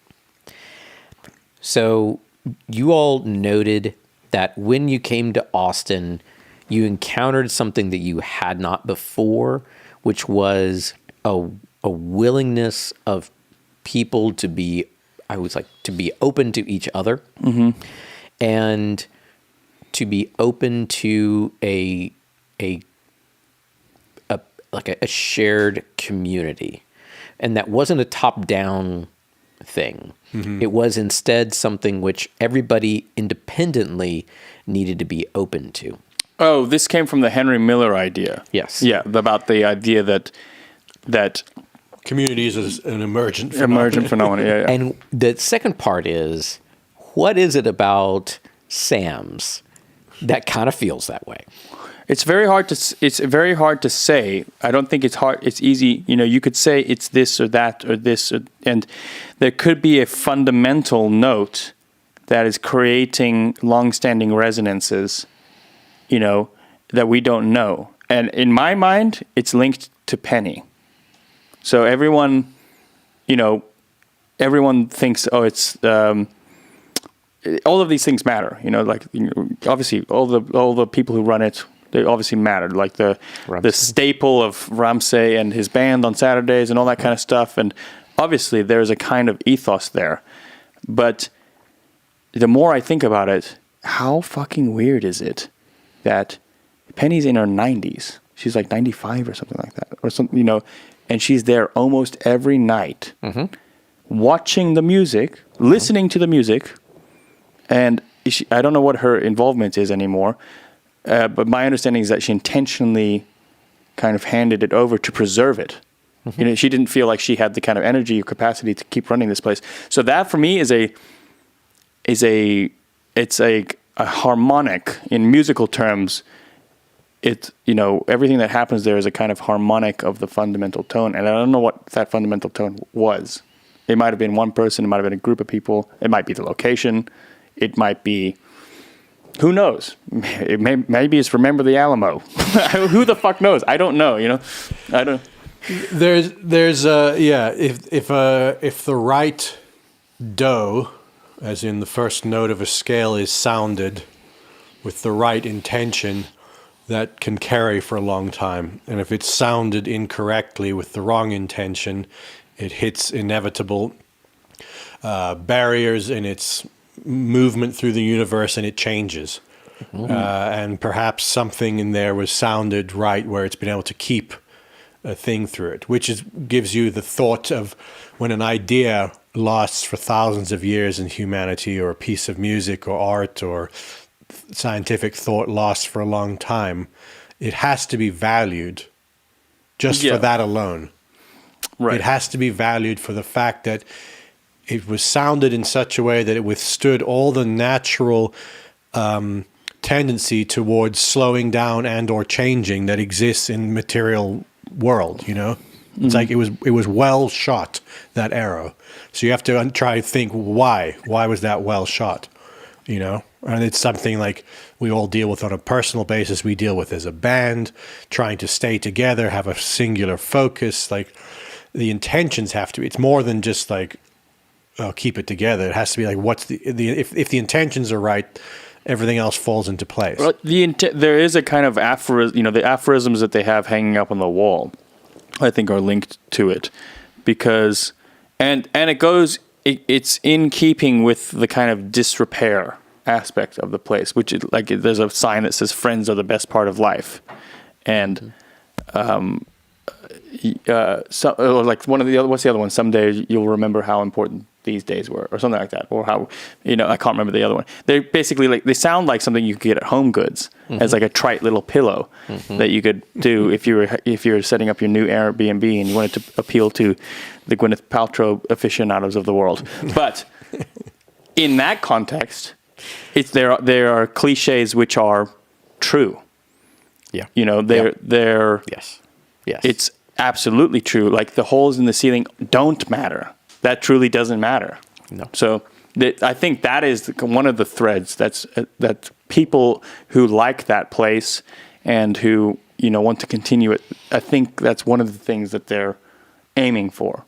[SPEAKER 3] So you all noted that when you came to Austin, you encountered something that you had not before, which was a willingness of people to be, to be open to each other, and to be open to a shared community. And that wasn't a top-down thing. It was instead something which everybody independently needed to be open to.
[SPEAKER 2] Oh, this came from the Henry Miller idea.
[SPEAKER 3] Yes.
[SPEAKER 2] Yeah, about the idea that
[SPEAKER 1] communities is an emergent
[SPEAKER 2] phenomenon. Yeah.
[SPEAKER 3] And the second part is, what is it about Sam's that kind of feels that way?
[SPEAKER 2] It's very hard to say. I don't think it's hard. It's easy. You could say it's this or that or this, and there could be a fundamental note that is creating long-standing resonances, that we don't know. And in my mind, it's linked to Penny. So everyone thinks, oh, it's all of these things matter. Obviously, all the people who run it. They obviously mattered, like the staple of Ramsey and his band on Saturdays and all that kind of stuff. And obviously there's a kind of ethos there. But the more I think about it, how fucking weird is it that Penny's in her 90s? She's like 95 or something like that. Or something, and she's there almost every night, watching the music, listening to the music. And I don't know what her involvement is anymore. But my understanding is that she intentionally kind of handed it over to preserve it. She didn't feel like she had the kind of energy or capacity to keep running this place. So that for me is a harmonic in musical terms. Everything that happens there is a kind of harmonic of the fundamental tone. And I don't know what that fundamental tone was. It might have been one person. It might have been a group of people. It might be the location. It might be... Who knows? Maybe it's Remember the Alamo. Who the fuck knows? I don't know, I don't...
[SPEAKER 1] There's if the right do, as in the first note of a scale, is sounded with the right intention, that can carry for a long time. And if it's sounded incorrectly with the wrong intention, it hits inevitable barriers in its movement through the universe, and it changes. And perhaps something in there was sounded right where it's been able to keep a thing through it, which gives you the thought of when an idea lasts for thousands of years in humanity, or a piece of music or art or scientific thought lasts for a long time, it has to be valued just for that alone.
[SPEAKER 2] Right.
[SPEAKER 1] It has to be valued for the fact that it was sounded in such a way that it withstood all the natural tendency towards slowing down and or changing that exists in material world, you know? It's like it was well shot, that arrow. So you have to try to think why was that well shot, you know? And it's something like we all deal with on a personal basis. We deal with as a band, trying to stay together, have a singular focus. Like the intentions have to. It's more than just like keep it together. It has to be like what's the if the intentions are right, everything else falls into place.
[SPEAKER 2] Well, there is a kind of the aphorisms that they have hanging up on the wall, I think, are linked to it, because and it's in keeping with the kind of disrepair aspect of the place, which is like there's a sign that says "Friends are the best part of life," and so like one of the other, what's the other one? Someday you'll remember how important these days were, or something like that, or how, you know, I can't remember the other one. They're basically like, they sound like something you could get at Home Goods as like a trite little pillow that you could do if you were setting up your new Airbnb and you wanted to appeal to the Gwyneth Paltrow aficionados of the world. But in that context, there are cliches which are true.
[SPEAKER 3] Yeah.
[SPEAKER 2] You know, they're
[SPEAKER 3] Yes.
[SPEAKER 2] It's absolutely true. Like the holes in the ceiling don't matter. That truly doesn't matter.
[SPEAKER 3] No.
[SPEAKER 2] So I think that is one of the threads that people who like that place and who, you know, want to continue it, I think that's one of the things that they're aiming for.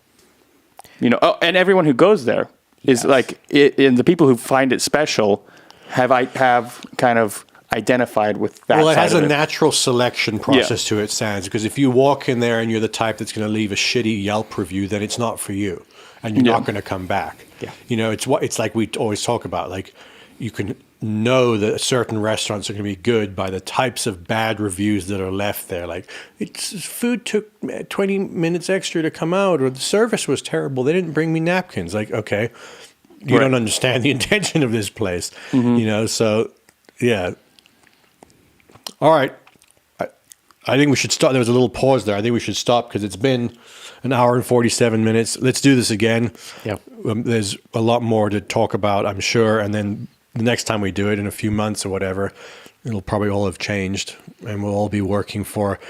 [SPEAKER 2] You know, and everyone who goes there is like, and the people who find it special have kind of identified with that.
[SPEAKER 1] Well, it
[SPEAKER 2] side
[SPEAKER 1] has
[SPEAKER 2] of
[SPEAKER 1] a natural selection process to it, Sans, because if you walk in there and you're the type that's going to leave a shitty Yelp review, then it's not for you, and you're not going to come back.
[SPEAKER 3] Yeah.
[SPEAKER 1] You know, it's like we always talk about, like you can know that certain restaurants are going to be good by the types of bad reviews that are left there. Like, food took 20 minutes extra to come out, or the service was terrible. They didn't bring me napkins. Like, okay, you don't understand the intention of this place. You know, so yeah. All right. I think we should stop. There was a little pause there. I think we should stop because it's been an hour and 47 minutes. Let's do this again.
[SPEAKER 3] Yeah.
[SPEAKER 1] There's a lot more to talk about, I'm sure. And then the next time we do it in a few months or whatever, it'll probably all have changed and we'll all be working for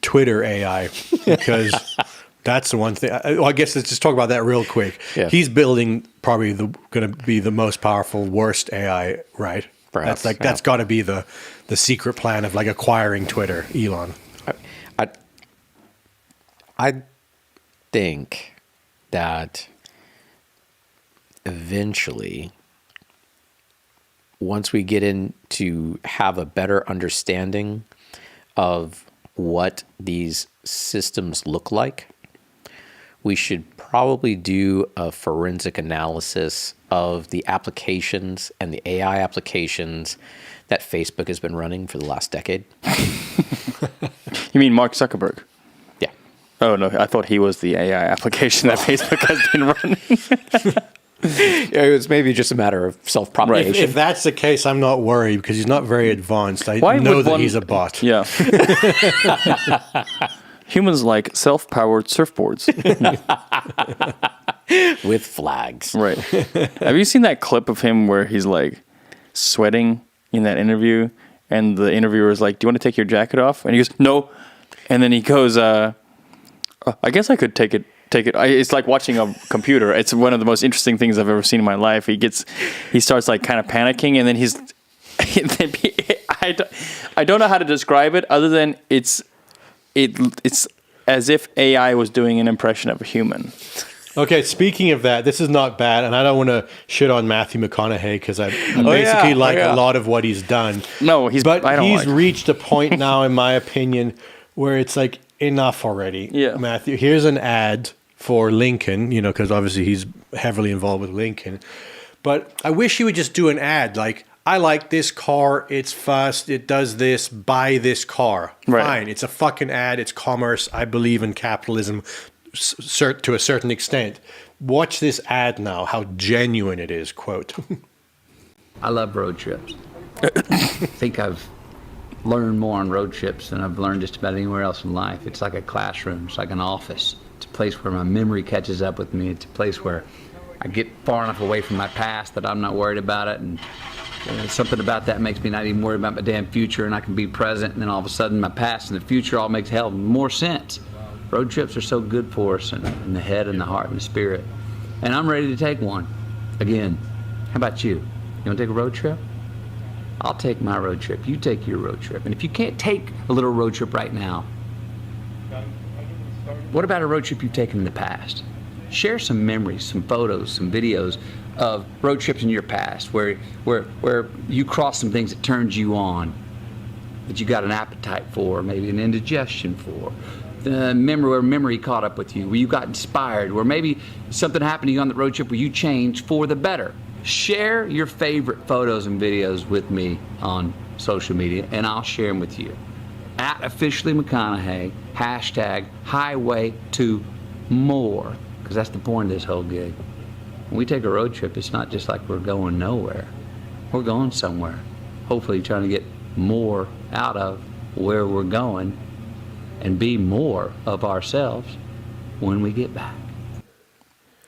[SPEAKER 1] Twitter AI because that's the one thing. I guess let's just talk about that real quick.
[SPEAKER 3] Yeah.
[SPEAKER 1] He's building probably going to be the most powerful, worst AI, right?
[SPEAKER 3] Perhaps,
[SPEAKER 1] That's got to be the secret plan of like acquiring Twitter, Elon.
[SPEAKER 3] I think that eventually, once we get in to have a better understanding of what these systems look like, we should probably do a forensic analysis of the applications and the AI applications that Facebook has been running for the last decade.
[SPEAKER 2] You mean Mark Zuckerberg?
[SPEAKER 3] Yeah.
[SPEAKER 2] Oh, no, I thought he was the AI application that Facebook has been running.
[SPEAKER 3] It was maybe just a matter of self-propagation.
[SPEAKER 1] If that's the case, I'm not worried because he's not very advanced. I
[SPEAKER 2] Why
[SPEAKER 1] know
[SPEAKER 2] would
[SPEAKER 1] that he's a bot.
[SPEAKER 2] Yeah. Humans like self-powered surfboards.
[SPEAKER 3] With flags.
[SPEAKER 2] Right. Have you seen that clip of him where he's like sweating in that interview and the interviewer is like, "Do you want to take your jacket off?" And he goes, "No." And then he goes, "I guess I could take it." It's like watching a computer. It's one of the most interesting things I've ever seen in my life. He starts like kind of panicking, and then I don't know how to describe it other than it's as if AI was doing an impression of a human.
[SPEAKER 1] Okay, speaking of that, this is not bad, and I don't want to shit on Matthew McConaughey because I basically like a lot of what he's done.
[SPEAKER 2] No,
[SPEAKER 1] he's reached a point now, in my opinion, where it's like enough already.
[SPEAKER 2] Yeah,
[SPEAKER 1] Matthew, here's an ad for Lincoln, because obviously he's heavily involved with Lincoln. But I wish he would just do an ad like, I like this car, it's fast, it does this, buy this car.
[SPEAKER 2] Right.
[SPEAKER 1] Fine, it's a fucking ad, it's commerce, I believe in capitalism to a certain extent. Watch this ad now, how genuine it is, quote.
[SPEAKER 4] I love road trips. I think I've learned more on road trips than I've learned just about anywhere else in life. It's like a classroom, it's like an office. It's a place where my memory catches up with me. It's a place where I get far enough away from my past that I'm not worried about it, and something about that makes me not even worry about my damn future, and I can be present, and then all of a sudden my past and the future all makes hell more sense. Road trips are so good for us in the head and the heart and the spirit. And I'm ready to take one. Again, how about you? You want to take a road trip? I'll take my road trip. You take your road trip. And if you can't take a little road trip right now, what about a road trip you've taken in the past? Share some memories, some photos, some videos of road trips in your past where you crossed some things that turned you on, that you got an appetite for, maybe an indigestion for. The memory caught up with you, where you got inspired, where maybe something happened to you on the road trip where you changed for the better. Share your favorite photos and videos with me on social media, and I'll share them with you. At Officially McConaughey, hashtag Highway to More, because that's the point of this whole gig. When we take a road trip, it's not just like we're going nowhere. We're going somewhere. Hopefully trying to get more out of where we're going and be more of ourselves when we get back.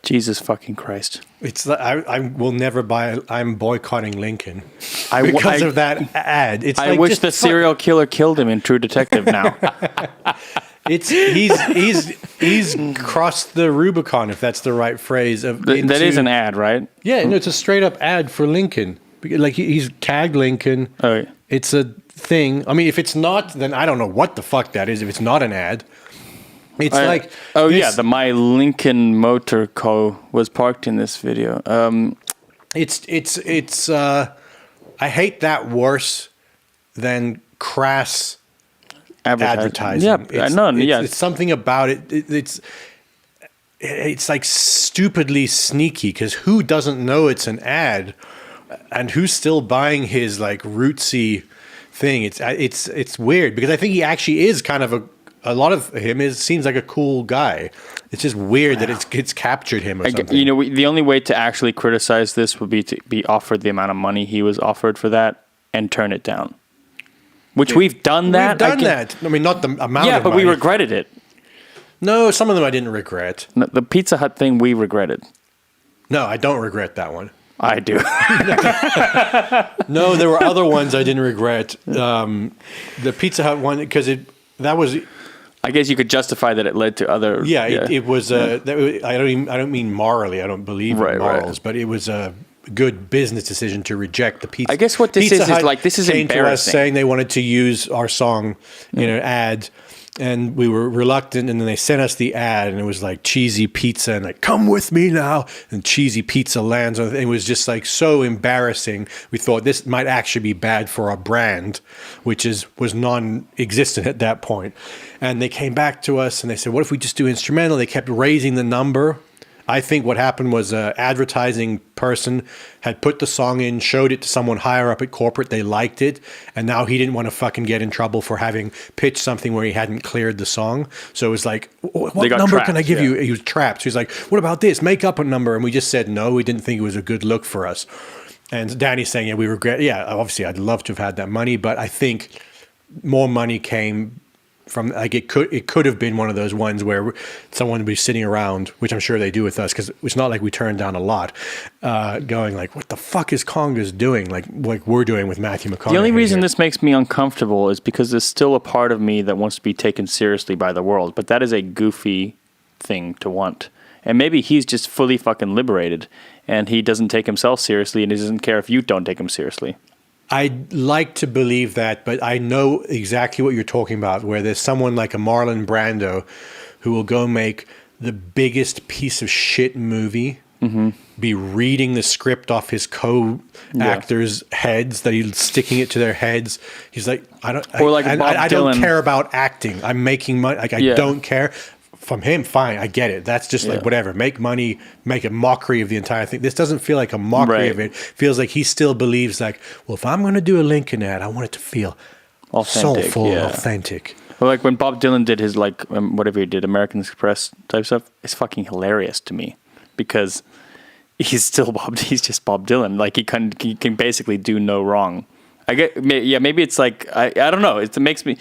[SPEAKER 2] Jesus fucking Christ.
[SPEAKER 1] It's I will never buy. I'm boycotting Lincoln because of that ad. It's
[SPEAKER 2] I wish the serial killer killed him in True Detective now.
[SPEAKER 1] He's crossed the Rubicon, if that's the right phrase.
[SPEAKER 2] That is an ad, right?
[SPEAKER 1] Yeah, no, it's a straight up ad for Lincoln. Like he's tagged Lincoln.
[SPEAKER 2] Oh, yeah.
[SPEAKER 1] It's a thing. I mean, if it's not, then I don't know what the fuck that is. If it's not an ad, it's like
[SPEAKER 2] the My Lincoln Motor Co. was parked in this video.
[SPEAKER 1] It's I hate that worse than crass advertising.
[SPEAKER 2] Yeah,
[SPEAKER 1] it's something about it. It's like stupidly sneaky, because who doesn't know it's an ad, and who's still buying his like rootsy thing? It's weird, because I think he actually is kind of a lot of him seems like a cool guy. It's just weird that it's captured him or something.
[SPEAKER 2] The only way to actually criticize this would be to be offered the amount of money he was offered for that and turn it down. Which we've done that.
[SPEAKER 1] We've done that. I mean, not the amount of
[SPEAKER 2] but
[SPEAKER 1] money.
[SPEAKER 2] we regretted it.
[SPEAKER 1] No, some of them I didn't regret.
[SPEAKER 2] No, the Pizza Hut thing we regretted.
[SPEAKER 1] No, I don't regret that one.
[SPEAKER 2] I do.
[SPEAKER 1] No, there were other ones I didn't regret. The Pizza Hut one, because that was...
[SPEAKER 2] I guess you could justify that it led to other...
[SPEAKER 1] Yeah, it was... I don't mean morally. I don't believe in morals, but it was a good business decision to reject the Pizza.
[SPEAKER 2] I guess what this
[SPEAKER 1] Pizza
[SPEAKER 2] is
[SPEAKER 1] Hut
[SPEAKER 2] like, this is
[SPEAKER 1] came
[SPEAKER 2] embarrassing.
[SPEAKER 1] to us saying they wanted to use our song in an ad, and we were reluctant, and then they sent us the ad, and it was like cheesy pizza, and like, come with me now, and cheesy pizza lands on it. It was just like so embarrassing. We thought this might actually be bad for our brand, which was non-existent at that point. And they came back to us, and they said, what if we just do instrumental? They kept raising the number. I think what happened was an advertising person had put the song in, showed it to someone higher up at corporate. They liked it. And now he didn't want to fucking get in trouble for having pitched something where he hadn't cleared the song. So it was like, what number can I give you? He was trapped. So he's like, what about this? Make up a number. And we just said no. We didn't think it was a good look for us. And Danny's saying, we regret. Yeah, obviously I'd love to have had that money. But I think more money came from, like, it could have been one of those ones where someone would be sitting around, which I'm sure they do with us, because it's not like we turned down a lot, going like, what the fuck is Congas doing? Like we're doing with Matthew McConaughey.
[SPEAKER 2] The only reason
[SPEAKER 1] here.
[SPEAKER 2] this makes me uncomfortable is because there's still a part of me that wants to be taken seriously by the world, but that is a goofy thing to want. And maybe he's just fully fucking liberated, and he doesn't take himself seriously, and he doesn't care if you don't take him seriously.
[SPEAKER 1] I'd like to believe that, but I know exactly what you're talking about, where there's someone like a Marlon Brando who will go make the biggest piece of shit movie, be reading the script off his co-actors' heads, that he's sticking it to their heads. He's like, I don't care about acting. I'm making money. Like, I don't care. From him, fine, I get it. That's just like whatever. Make money, make a mockery of the entire thing. This doesn't feel like a mockery of it. Feels like he still believes like, well, if I'm going to do a Lincoln ad, I want it to feel
[SPEAKER 2] Authentic,
[SPEAKER 1] soulful and authentic.
[SPEAKER 2] Well, like when Bob Dylan did his like whatever he did, American Express type stuff, it's fucking hilarious to me because he's still he's just Bob Dylan. Like he can basically do no wrong. I get, maybe it's like I don't know. It makes me.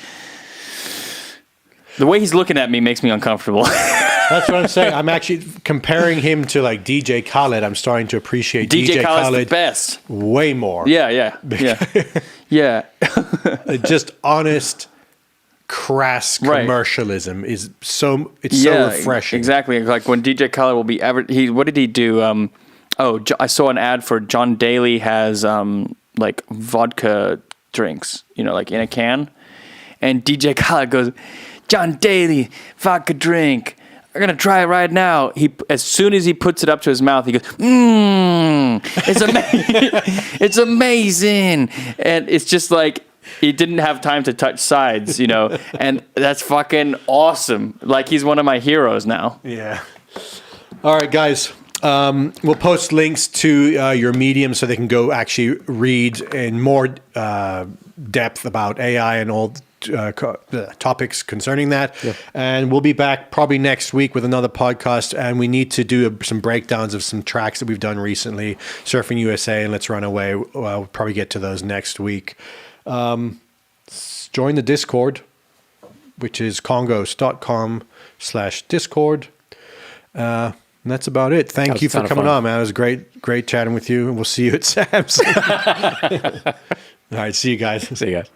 [SPEAKER 2] The way he's looking at me makes me uncomfortable.
[SPEAKER 1] That's what I'm saying. I'm actually comparing him to like DJ Khaled. I'm starting to appreciate DJ Khaled
[SPEAKER 2] the best.
[SPEAKER 1] Way more.
[SPEAKER 2] Yeah.
[SPEAKER 1] Just honest, crass commercialism is so refreshing.
[SPEAKER 2] Exactly. Like when DJ Khaled will be what did he do? I saw an ad for John Daly has like vodka drinks, like in a can, and DJ Khaled goes, John Daly, vodka drink. I'm gonna try it right now. As soon as he puts it up to his mouth, he goes, it's amazing. It's amazing. And it's just like, he didn't have time to touch sides, and that's fucking awesome. Like, he's one of my heroes now.
[SPEAKER 1] Yeah. All right, guys. We'll post links to your Medium so they can go actually read in more depth about AI and all topics concerning that. Yeah. And we'll be back probably next week with another podcast, and we need to do some breakdowns of some tracks that we've done recently, Surfing USA and Let's Run Away. We'll probably get to those next week. Join the Discord, which is congos.com/Discord. And that's about it. Thank you for coming on, man. It was great chatting with you, and we'll see you at Sam's. All right, see you guys.
[SPEAKER 3] See you guys.